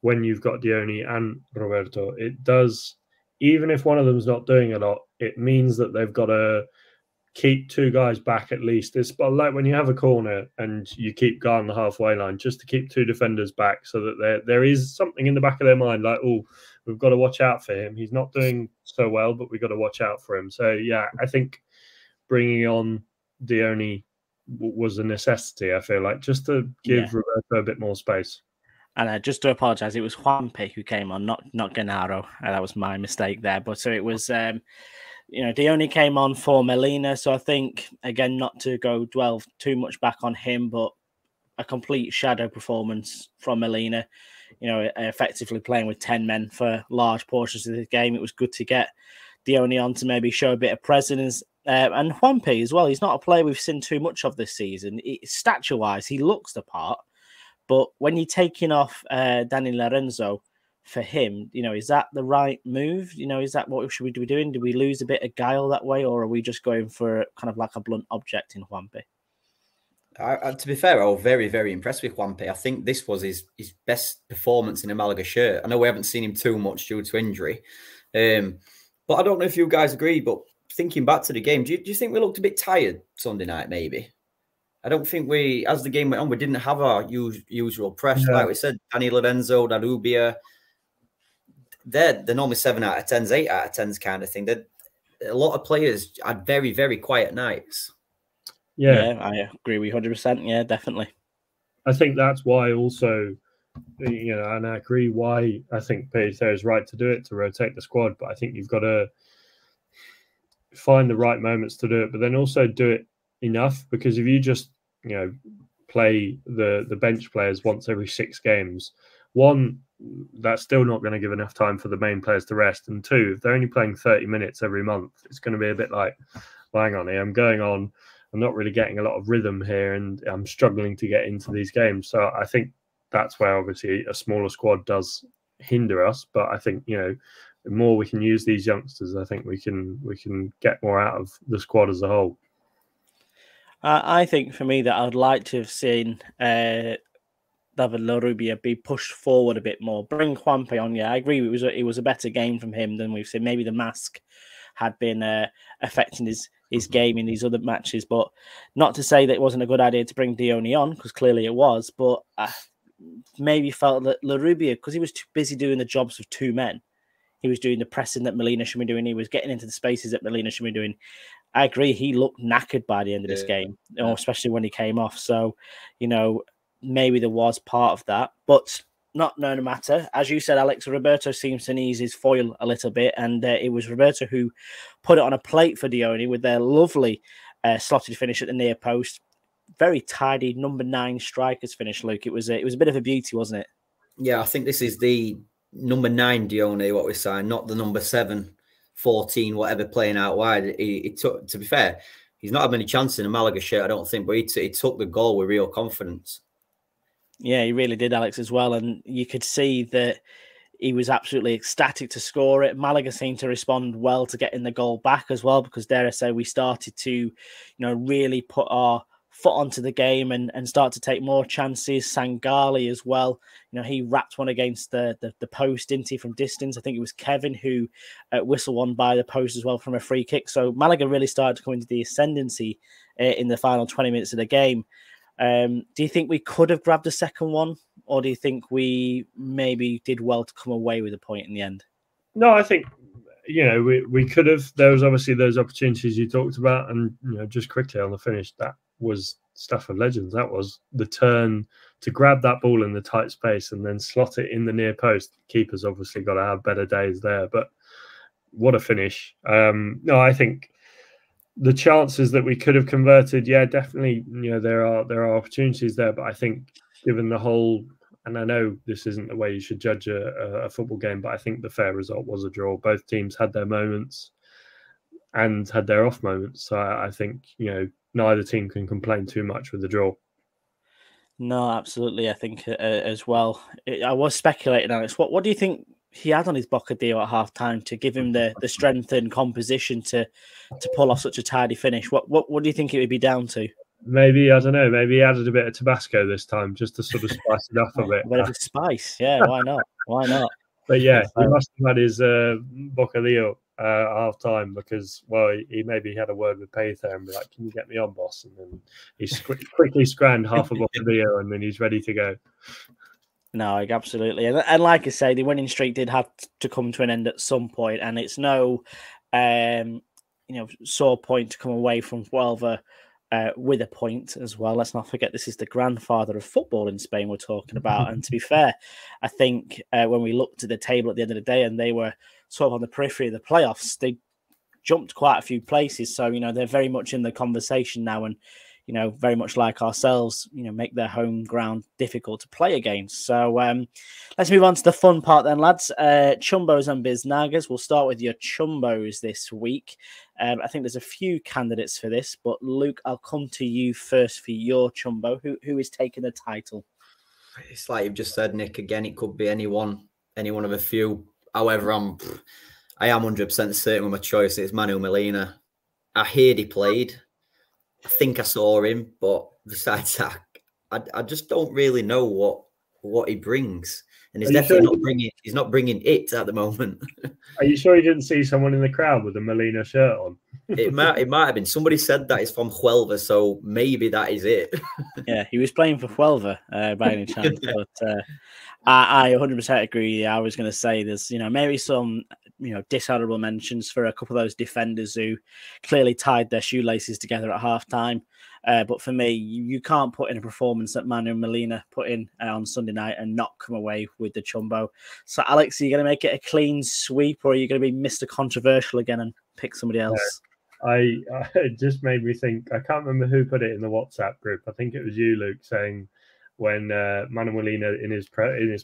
when you've got Dione and Roberto, it does, even if one of them's not doing a lot, it means that they've got to keep 2 guys back at least. It's like when you have a corner and you keep guarding the halfway line, just to keep 2 defenders back, so that there is something in the back of their mind like, oh, we've got to watch out for him. He's not doing so well, but we've got to watch out for him. So, yeah, I think bringing on Dione was a necessity, I feel like, just to give Roberto a bit more space. And just to apologise, it was Juanpe who came on, not Gennaro. That was my mistake there. But so it was, Dione came on for Melilla. So I think, again, not to dwell too much back on him, but a complete shadow performance from Melilla. Effectively playing with 10 men for large portions of the game. It was good to get Dione on to maybe show a bit of presence. And Juanpe as well. He's not a player we've seen too much of this season. Stature-wise, he looks the part. But when you're taking off Danny Lorenzo for him, is that the right move? Is that what should we be doing? Do we lose a bit of guile that way, or are we just going for kind of like a blunt object in Juanpe? To be fair, I was very, very impressed with Juanpe. I think this was his best performance in a Malaga shirt. I know we haven't seen him too much due to injury. But I don't know if you guys agree, but thinking back to the game, do you think we looked a bit tired Sunday night, maybe? I don't think as the game went on, we didn't have our usual press. Like we said, Danny Lorenzo, Darubia, they're normally 7 out of 10s, 8 out of 10s kind of thing. A lot of players had very, very quiet nights. Yeah, I agree with 100%. Yeah, definitely. I think that's why also, and I agree why I think Pellicer is right to do it, to rotate the squad. But I think you've got to find the right moments to do it, but then also do it enough, because if you just play the bench players once every 6 games, one, that's still not going to give enough time for the main players to rest. And two, if they're only playing 30 minutes every month, it's going to be a bit like, well, hang on here, I'm going on. I'm not really getting a lot of rhythm here, and I'm struggling to get into these games. So I think that's where obviously a smaller squad does hinder us. But I think, you know, the more we can use these youngsters, I think we can get more out of the squad as a whole. I think for me that I'd like to have seen David Larrubia be pushed forward a bit more. Bring Juanpe on. Yeah, I agree. It was a better game from him than we've seen. Maybe the mask had been affecting his game in these other matches, but not to say that it wasn't a good idea to bring Dione on, because clearly it was. But I maybe felt that Larrubia, because he was too busy doing the jobs of two men, he was doing the pressing that Melilla should be doing. He was getting into the spaces that Melilla should be doing. I agree. He looked knackered by the end of this game, especially when he came off. So, you know, maybe there was part of that, but no matter. As you said, Alex, Roberto seems to ease his foil a little bit, and it was Roberto who put it on a plate for Dione with their lovely slotted finish at the near post. Very tidy number 9 strikers finish, Luke. It was a bit of a beauty, wasn't it? Yeah, I think this is the number 9 Dione, what we signed, not the number 7, 14, whatever, playing out wide. He took, to be fair, he's not had many chances in a Malaga shirt, I don't think, but he took the goal with real confidence. Yeah, he really did, Alex, as well. And you could see that he was absolutely ecstatic to score it. Malaga seemed to respond well to getting the goal back as well, because dare I say, we started to, you know, really put our foot onto the game and start to take more chances. Sangali as well. You know, he wrapped one against the post, didn't he, from distance? I think it was Kevin who whistled one by the post as well from a free kick. So Malaga really started to come into the ascendancy in the final 20 minutes of the game. Do you think we could have grabbed a second one, or do you think we maybe did well to come away with a point in the end? No, I think, you know, we could have. There was obviously those opportunities you talked about, and, you know, just quickly on the finish, that was stuff of legends. That was the turn to grab that ball in the tight space and then slot it in the near post. Keeper's obviously got to have better days there, but what a finish. No, I think the chances that we could have converted, yeah, definitely, you know, there are opportunities there, but I think given the whole, and I know this isn't the way you should judge a football game, but I think the fair result was a draw. Both teams had their moments and had their off moments. So I think, you know, neither team can complain too much with the draw. No, absolutely. I think as well. I was speculating, Alex. What do you think he had on his Bocadillo at half time to give him the strength and composition to pull off such a tidy finish? What do you think it would be down to? Maybe, I don't know, maybe he added a bit of Tabasco this time just to sort of spice it up a bit. A bit of a spice, yeah, why not? Why not? But yeah, he must have had his Bocadillo half time, because, well, he maybe had a word with Payth there and be like, can you get me on, boss? And then he's quickly scranned half a Bocadillo and then he's ready to go. No, absolutely. And like I say, the winning streak did have to come to an end at some point, and it's no sore point to come away from Huelva with a point as well. Let's not forget, this is the grandfather of football in Spain we're talking about. And to be fair, I think when we looked at the table at the end of the day and they were sort of on the periphery of the playoffs, they jumped quite a few places. So, you know, they're very much in the conversation now, and, you know, very much like ourselves, you know, make their home ground difficult to play against. So let's move on to the fun part then, lads. Chumbos and Biznagas. We'll start with your Chumbos this week. I think there's a few candidates for this, but Luke, I'll come to you first for your Chumbo. Who is taking the title? It's like you've just said, Nick. Again, it could be any one of a few. However, I am 100% certain with my choice. It's Manu Melilla. I heard he played. I think I saw him, but besides that, I just don't really know what he brings, and he's definitely not bringing it at the moment. Are you sure you didn't see someone in the crowd with a Melilla shirt on? It might have been. Somebody said that it's from Huelva, so maybe that is it. Yeah, he was playing for Huelva by any chance, but I 100% agree. I was going to say there's, you know, maybe some, you know, dishonorable mentions for a couple of those defenders who clearly tied their shoelaces together at half time. But for me, you can't put in a performance that Manu Melilla put in on Sunday night and not come away with the Chumbo. So, Alex, are you going to make it a clean sweep, or are you going to be Mr. Controversial again and pick somebody else? It just made me think. I can't remember who put it in the WhatsApp group. I think it was you, Luke, saying when Manu in his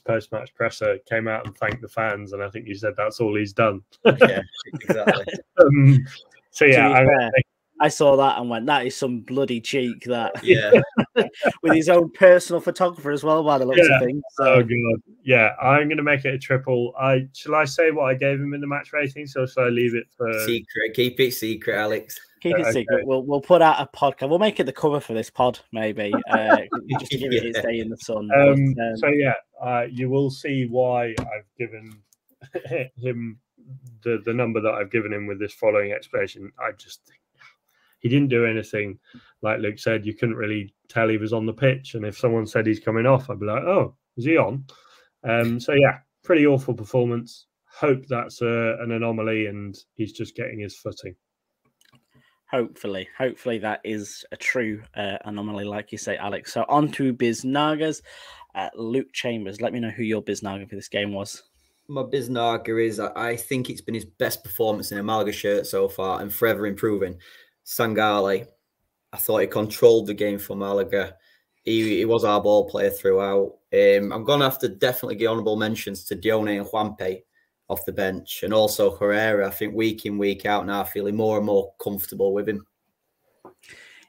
post-match presser came out and thanked the fans, and I think he said that's all he's done. Yeah, exactly. So yeah, I saw that and went, that is some bloody cheek. That Yeah, with his own personal photographer as well, by the looks of things. So. Oh god, yeah, I'm going to make it a triple. Shall I say what I gave him in the match ratings, or shall I leave it for secret? Keep it secret, Alex. Keep it secret. We'll put out a podcast. We'll make it the cover for this pod, maybe, just to give it its day in the sun. So yeah, you will see why I've given him the number that I've given him with this following explanation. I just think he didn't do anything. Like Luke said, you couldn't really tell he was on the pitch, and if someone said he's coming off, I'd be like, oh, is he on? So yeah, pretty awful performance. Hope that's an anomaly and he's just getting his footing. Hopefully that is a true anomaly, like you say, Alex. So on to Biznagas. Luke Chambers, let me know who your Biznaga for this game was. My Biznaga is, I think it's been his best performance in a Malaga shirt so far and forever improving. Sangali, I thought he controlled the game for Malaga. He was our ball player throughout. I'm going to have to definitely give honourable mentions to Dione and Juanpe off the bench, and also Herrera. I think week in, week out now, feeling more and more comfortable with him.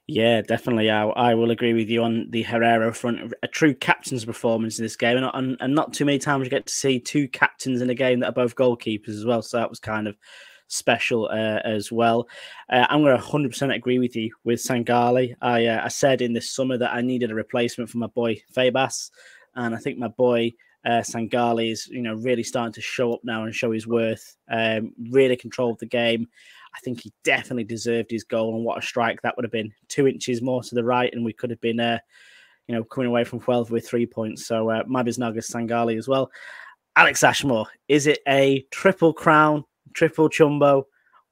Yeah, definitely. I will agree with you on the Herrera front. A true captain's performance in this game, and not too many times you get to see two captains in a game that are both goalkeepers as well. So that was kind of special as well. I'm going to 100% agree with you with Sangali. I said in this summer that I needed a replacement for my boy Fabas, and I think my boy Sangali is really starting to show up now and show his worth. Really controlled the game. I think he definitely deserved his goal, and what a strike that would have been. 2 inches more to the right, and we could have been coming away from Huelva with 3 points. So my Biznaga Sangali as well. Alex Ashmore, is it a triple crown, triple chumbo,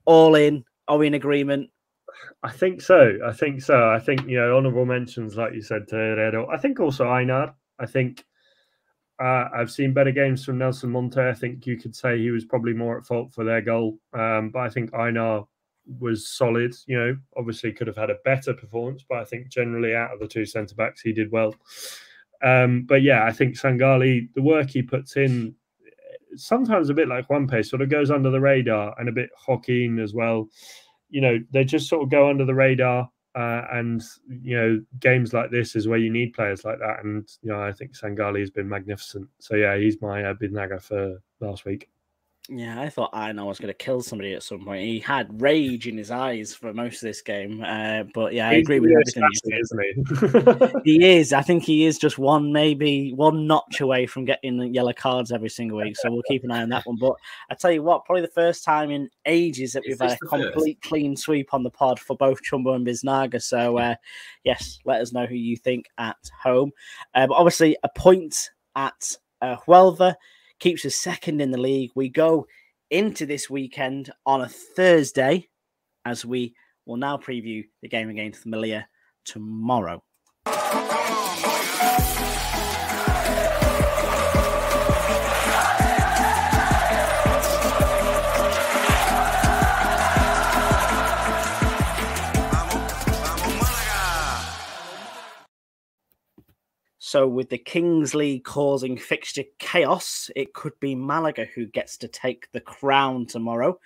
all in? Are we in agreement? I think so. I think honourable mentions, like you said, to Herrera. I think also Einar. I think I've seen better games from Nelson Monte. I think you could say he was probably more at fault for their goal. But I think Einar was solid. Obviously could have had a better performance, but I think generally out of the two centre-backs, he did well. But yeah, I think Sangali, the work he puts in, sometimes a bit like Juanpe, sort of goes under the radar, and a bit Joaquin as well. They just sort of go under the radar. And games like this is where you need players like that. And I think Sangali has been magnificent. So yeah, he's my Biznaga for last week. Yeah, I thought Einar was going to kill somebody at some point. He had rage in his eyes for most of this game. But yeah, I agree with everything you said. Isn't he? He is. I think he is just one notch away from getting yellow cards every single week. So we'll keep an eye on that one. But I tell you what, probably the first time in ages that we've had a complete clean sweep on the pod for both Chumbo and Biznaga. So yes, let us know who you think at home. But obviously, a point at Huelva keeps us second in the league. We go into this weekend on a Thursday, as we will now preview the game against Melilla tomorrow. So with the Kings League causing fixture chaos, it could be Malaga who gets to take the crown tomorrow.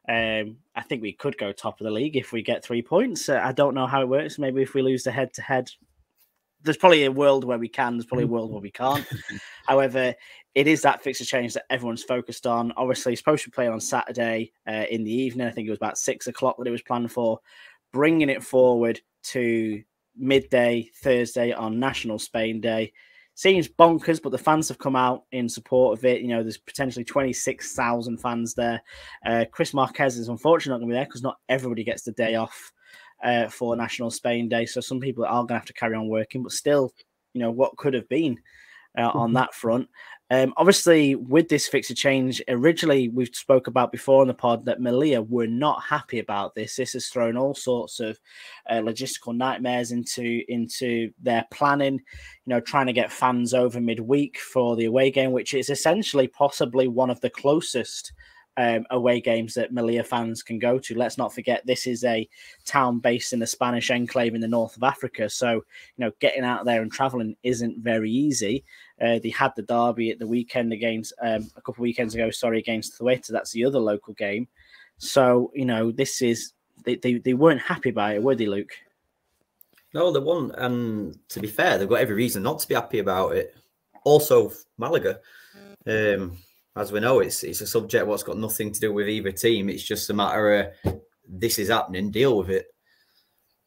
I think we could go top of the league if we get 3 points. I don't know how it works. Maybe if we lose the head-to-head, there's probably a world where we can. There's probably a world where we can't. However, it is that fixture change that everyone's focused on. Obviously, it's supposed to be playing on Saturday in the evening. I think it was about 6 o'clock that it was planned for. Bringing it forward to midday Thursday on National Spain Day seems bonkers, but the fans have come out in support of it. There's potentially 26,000 fans there. Chris Marquez is unfortunately not going to be there because not everybody gets the day off for National Spain Day. So some people are going to have to carry on working, but still, what could have been on that front. Obviously, with this fixture change, originally we've spoke about before on the pod that Melilla were not happy about this. This has thrown all sorts of logistical nightmares into their planning, trying to get fans over midweek for the away game, which is essentially possibly one of the closest away games that Melilla fans can go to. Let's not forget, this is a town based in the Spanish enclave in the north of Africa. So, getting out there and traveling isn't very easy. They had the derby at the weekend against, a couple of weekends ago, against Thueta. That's the other local game. So, this is, they weren't happy by it, were they, Luke? No, they won't. And to be fair, they've got every reason not to be happy about it. Also, Malaga. As we know, it's a subject what's got nothing to do with either team. It's just a matter of this is happening, deal with it.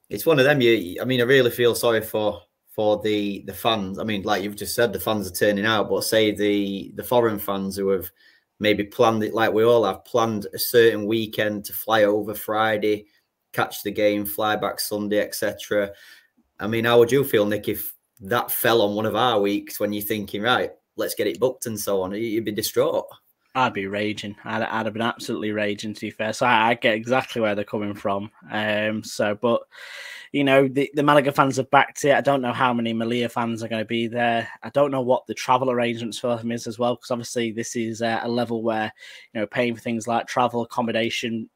It's one of them. I really feel sorry for the fans. I mean, like you've just said, the fans are turning out, but say the foreign fans who have maybe planned it like we all have, planned a certain weekend to fly over Friday, catch the game, fly back Sunday, etc. I mean, how would you feel, Nick, if that fell on one of our weeks when you're thinking, right, let's get it booked and so on? You'd be distraught. I'd be raging. I'd have been absolutely raging, to be fair. So I get exactly where they're coming from. But the Malaga fans have backed it. I don't know how many Melilla fans are going to be there. I don't know what the travel arrangements for them is as well, because obviously this is a level where paying for things like travel, accommodation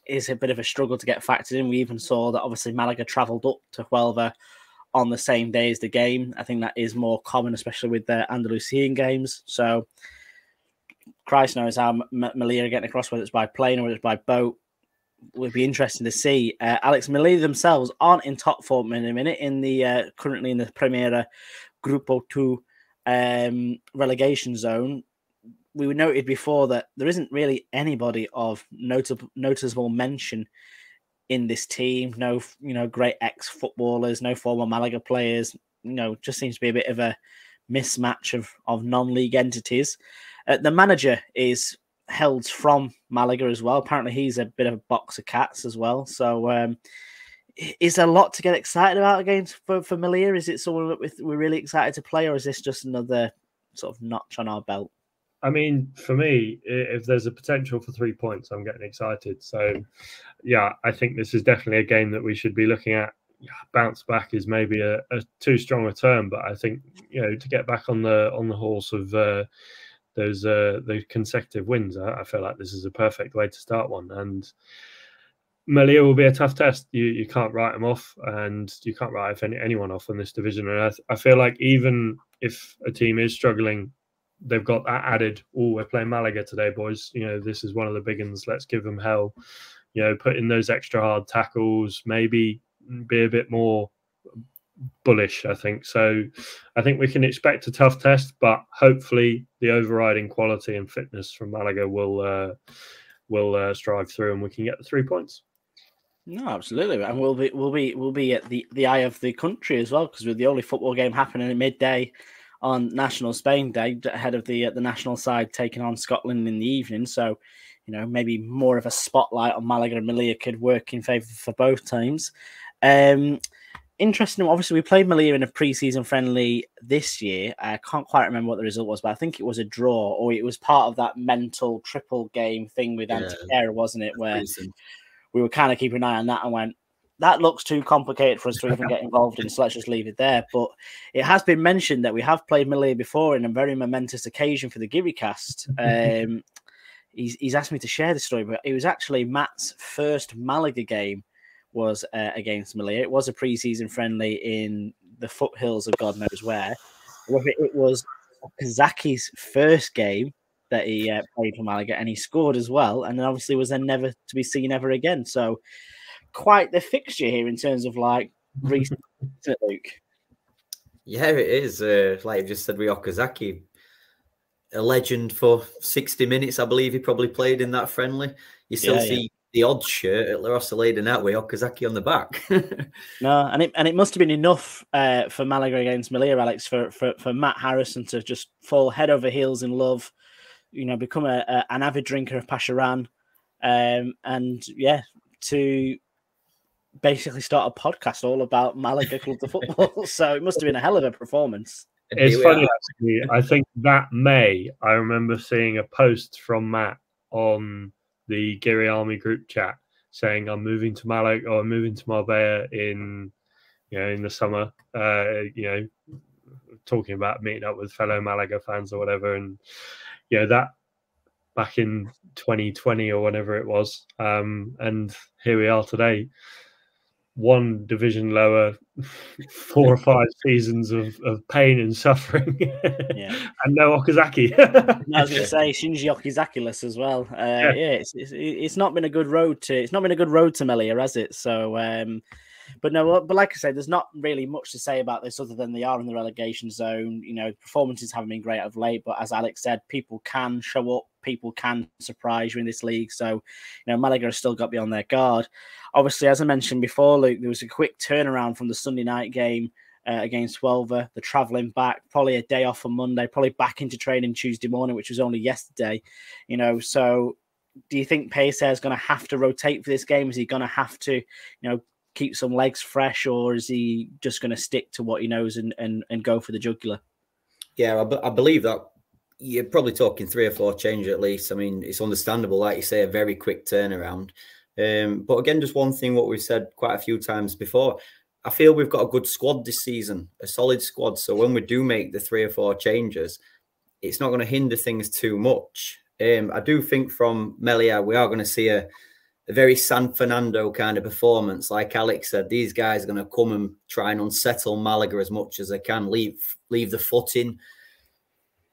is a bit of a struggle to get factored in. We even saw that obviously Malaga travelled up to Huelva on the same day as the game. I think that is more common, especially with the Andalusian games. So Christ knows how Melilla are getting across, whether it's by plane or whether it's by boat. Would be interesting to see. Alex, Melilla themselves aren't in top form in a minute. Currently in the Primera Grupo 2 relegation zone. We were noted before that there isn't really anybody of noticeable mention in this team. No, great ex-footballers, no former Malaga players. Just seems to be a bit of a mismatch of non-league entities. The manager is held from Malaga as well. Apparently, he's a bit of a box of cats as well. So, is there a lot to get excited about against for Melilla? Is it someone that we're really excited to play, or is this just another sort of notch on our belt? I mean, for me, if there's a potential for 3 points, I'm getting excited. So, yeah, I think this is definitely a game that we should be looking at. Bounce back is maybe a too strong a term, but I think to get back on the horse of those consecutive wins, I feel like this is a perfect way to start one. And Melilla will be a tough test. You can't write them off, and you can't write anyone off in this division. And I feel like even if a team is struggling, they've got that added, we're playing Malaga today, boys. This is one of the big ones. Let's give them hell. Put in those extra hard tackles, maybe be a bit more bullish, I think. So I think we can expect a tough test, but hopefully the overriding quality and fitness from Malaga will strive through and we can get the 3 points. No, absolutely. And we'll be at the eye of the country as well, because we're the only football game happening at midday on National Spain Day, ahead of the national side taking on Scotland in the evening. So, maybe more of a spotlight on Malaga and Melilla could work in favour for both teams. Interesting. Obviously, we played Melilla in a pre-season friendly this year. I can't quite remember what the result was, but I think it was a draw, or it was part of that mental triple game thing with Antequera, wasn't it? Where we were kind of keeping an eye on that and went, that looks too complicated for us to even get involved in, so let's just leave it there. But it has been mentioned that we have played Melilla before in a very momentous occasion for the GiriCast. He's asked me to share the story, but it was actually Matt's first Malaga game was against Melilla. It was a pre-season friendly in the foothills of God knows where. It was Okazaki's first game that he played for Malaga, and he scored as well, and then obviously was then never to be seen ever again. So quite the fixture here in terms of recent, Luke. Yeah, it is. Like you just said, with Okazaki, a legend for 60 minutes, I believe he probably played in that friendly. You still see the odd shirt at Rosaleda now with Okazaki on the back. No, and it must have been enough for Malaga against Melilla, Alex, for Matt Harrison to just fall head over heels in love, become an avid drinker of Pacharan, and to basically start a podcast all about Malaga Club de Football. So it must have been a hell of a performance. It's funny, actually. I think that May, I remember seeing a post from Matt on the Giri Army group chat saying, I'm moving to Malaga, or I'm moving to Marbella in the summer, talking about meeting up with fellow Malaga fans or whatever. And, that back in 2020 or whenever it was. And here we are today, one division lower, 4 or 5 seasons of pain and suffering, Yeah. and no Okazaki. I was going to say Shinji Okazaki-less as well. It's not been a good road to Melilla, has it? So, but no, but like I said, there's not really much to say about this other than they are in the relegation zone. You know, performances haven't been great of late, but as Alex said, people can show up, people can surprise you in this league. So, you know, Malaga has still got to be on their guard. Obviously, as I mentioned before, Luke, there was a quick turnaround from the Sunday night game against Huelva. The travelling back, probably a day off on Monday, probably back into training Tuesday morning, which was only yesterday. You know, so do you think Pellicer is going to have to rotate for this game? Is he going to have to, you know, keep some legs fresh, or is he just going to stick to what he knows and go for the jugular? Yeah, I believe that you're probably talking 3 or 4 changes at least. I mean, it's understandable, like you say, a very quick turnaround. But again, just one thing, what we've said quite a few times before, I feel we've got a good squad this season, a solid squad. So when we do make the 3 or 4 changes, it's not going to hinder things too much. I do think from Melilla, we are going to see a very San Fernando kind of performance. Like Alex said, these guys are going to come and try and unsettle Malaga as much as they can, leave the foot in,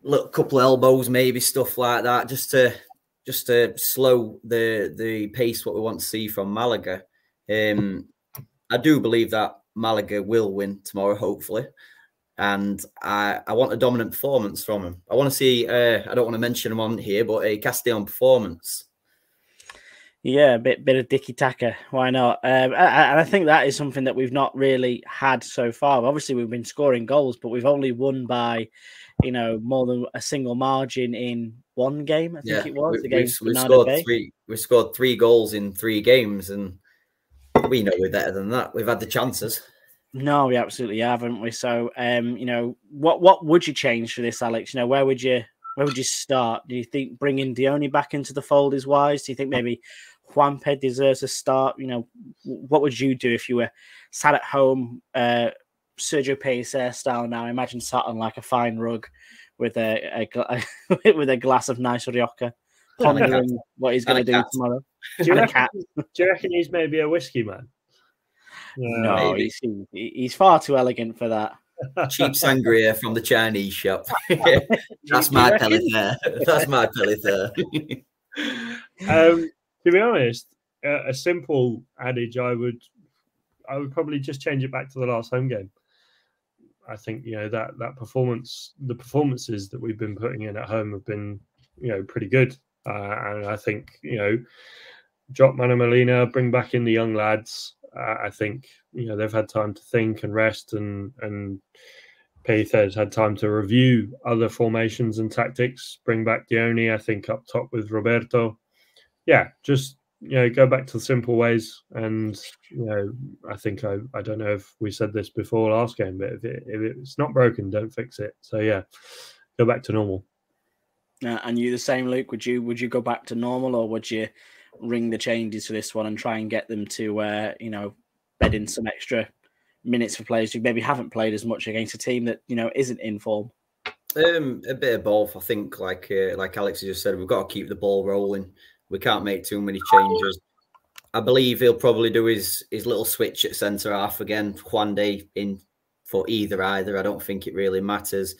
look, couple of elbows, maybe stuff like that, just to slow the pace what we want to see from Malaga. I do believe that Malaga will win tomorrow, hopefully. And I want a dominant performance from him. I want to see, I don't want to mention him on here, but a Castellon performance. Yeah, a bit of Dicky Taka. Why not? And I think that is something that we've not really had so far. Obviously, we've been scoring goals, but we've only won by, you know, more than a single margin in 1 game. I think it was against we scored 3 goals in 3 games, and we know we're better than that. We've had the chances. No, we absolutely haven't we? So, you know, what would you change for this, Alex? You know, where would you start? Do you think bringing Dione back into the fold is wise? Do you think maybe Juanpe deserves a start? You know, what would you do if you were sat at home, Sergio Pellicer style now? Imagine sat on like a fine rug with with a glass of nice Rioja, pondering what he's going to do tomorrow. Do you reckon he's maybe a whiskey man? No, he's far too elegant for that. Cheap sangria from the Chinese shop. That's my Pellicer. That's my Pellicer. To be honest, a simple adage, I would probably just change it back to the last home game. I think, you know, that performance, the performances that we've been putting in at home have been, you know, pretty good. And I think, you know, drop Manu Molina, bring back in the young lads. I think, you know, they've had time to think and rest, and Pellicer's had time to review other formations and tactics. Bring back Dione, I think, up top with Roberto. Yeah, just, you know, go back to the simple ways. And, you know, I think I don't know if we said this before last game, but if it's not broken, don't fix it. So yeah, go back to normal. And you the same, Luke? Would you go back to normal, or would you ring the changes for this one and try and get them to, you know, bed in some extra minutes for players who maybe haven't played as much against a team that, you know, isn't in form? A bit of both. I think, like Alex just said, we've got to keep the ball rolling. We can't make too many changes. I believe he'll probably do his little switch at centre half again. Juande in for either. I don't think it really matters.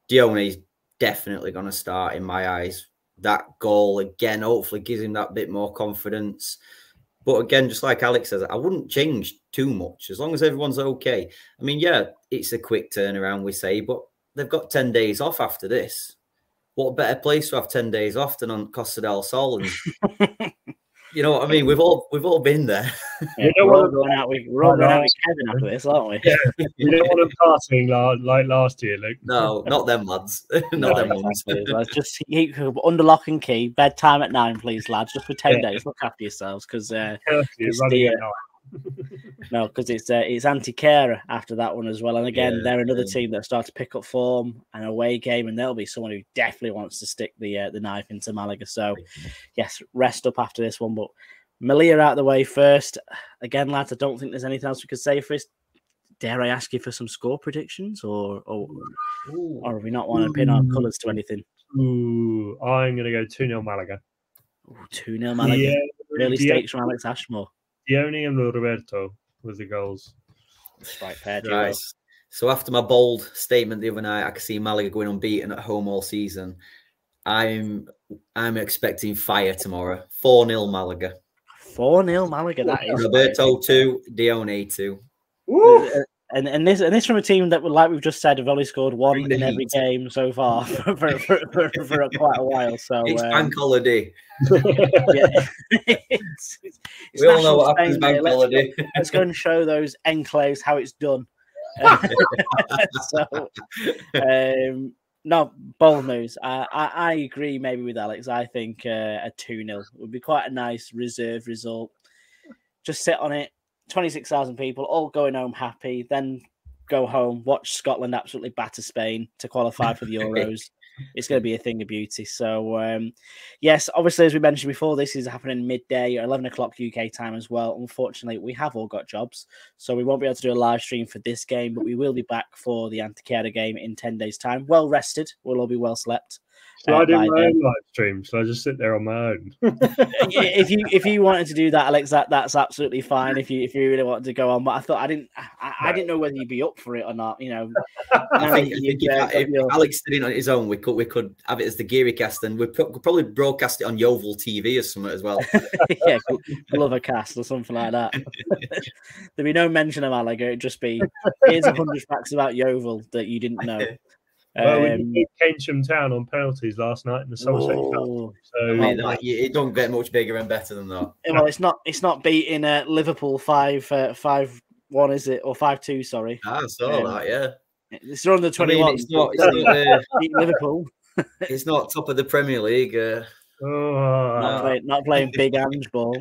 Dione's definitely going to start in my eyes. That goal again hopefully gives him that bit more confidence. But again, just like Alex says, I wouldn't change too much as long as everyone's okay. I mean, yeah, it's a quick turnaround, we say, but they've got 10 days off after this. What better place to have 10 days off than on Costa del Sol? And you know what I mean? We've all been there. Yeah, we're all going out with Kevin after this, aren't we? Yeah, you don't want them partying like last year, Luke. No, not them lads. Not them ones. Let's just keep under lock and key. Bedtime at 9, please, lads. Just for 10 days. Look after yourselves, because no, because it's anti-carer after that one as well. And again, they're another team that start to pick up form, an away game, and there'll be someone who definitely wants to stick the knife into Malaga. So, yes, rest up after this one. But Melilla out of the way first. Again, lads, I don't think there's anything else we could say for this. Dare I ask you for some score predictions, or do we not want to pin our colours to anything? Ooh, I'm going to go 2-0 Malaga. 2-0 Malaga. Early stakes from Alex Ashmore. Dione and Roberto with the goals. Right, pair duo. Right. So after my bold statement the other night, I can see Malaga going unbeaten at home all season. I'm expecting fire tomorrow. 4-0 Malaga. 4-0 Malaga. That is Roberto 2, Dione 2. And this from a team that, like we've just said, have only scored one in every heat. game so far for quite a while. So it's bank holiday. Yeah. it's we all know what happens bank holiday. Let's go and show those enclaves how it's done. No, bold moves. I agree maybe with Alex. I think a 2-0 would be quite a nice reserve result. Just sit on it. 26,000 people all going home happy, then go home, watch Scotland absolutely batter Spain to qualify for the Euros. It's going to be a thing of beauty. So, yes, obviously, as we mentioned before, this is happening midday at 11 o'clock UK time as well. Unfortunately, we have all got jobs, so we won't be able to do a live stream for this game, but we will be back for the Antequera game in 10 days' time. Well rested. We'll all be well slept. So I do my own live stream, so I just sit there on my own. if you wanted to do that, Alex, that's absolutely fine. If you really wanted to go on, but I thought I didn't know whether you'd be up for it or not. You know, I think if Alex did it on his own, we could have it as the Geary cast, and we could probably broadcast it on Yeovil TV or something as well. Yeah, Glover cast or something like that. There'd be no mention of Malaga. It'd just be here's 100 facts about Yeovil that you didn't know. Well, we beat Keynsham Town on penalties last night in the Somerset Cup. So I mean, it don't get much bigger and better than that. Well, it's not beating Liverpool 5-1, is it, or 5-2? Sorry, I saw that. Yeah, it's on the 21. I mean, it's not Liverpool. It's not top of the Premier League. Not playing big Ange ball,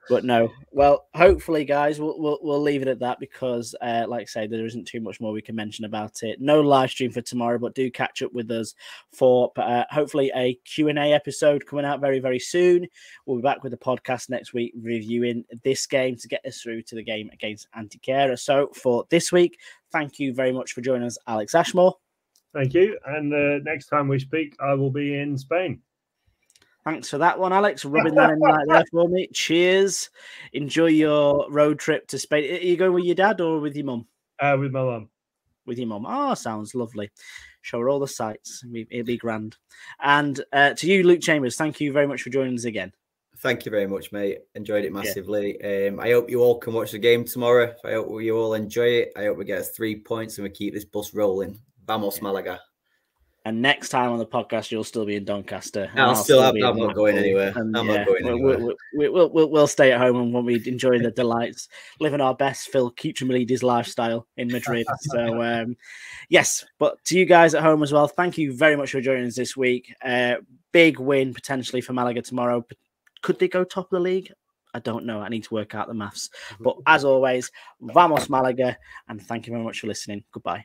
but no. Well, hopefully, guys, we'll leave it at that because, like I say, there isn't too much more we can mention about it. No live stream for tomorrow, but do catch up with us for hopefully a Q&A episode coming out very, very soon. We'll be back with the podcast next week reviewing this game to get us through to the game against Antequera. So for this week, thank you very much for joining us, Alex Ashmore. Thank you. And next time we speak, I will be in Spain. Thanks for that one, Alex. Rubbing that in right there for me. Cheers. Enjoy your road trip to Spain. Are you going with your dad or with your mum? With my mum. With your mum. Oh, sounds lovely. Show her all the sights. It'll be grand. And to you, Luke Chambers, thank you very much for joining us again. Thank you very much, mate. Enjoyed it massively. Yeah. I hope you all can watch the game tomorrow. I hope you all enjoy it. I hope we get 3 points and we keep this bus rolling. Vamos, Malaga. And next time on the podcast, you'll still be in Doncaster. I'm not going anywhere. I'm not going anywhere. We'll stay at home and when we enjoy the delights, living our best Phil Cuchamelides lifestyle in Madrid. So, yes, but to you guys at home as well, thank you very much for joining us this week. Big win potentially for Malaga tomorrow. Could they go top of the league? I don't know. I need to work out the maths. But as always, vamos Malaga, and thank you very much for listening. Goodbye.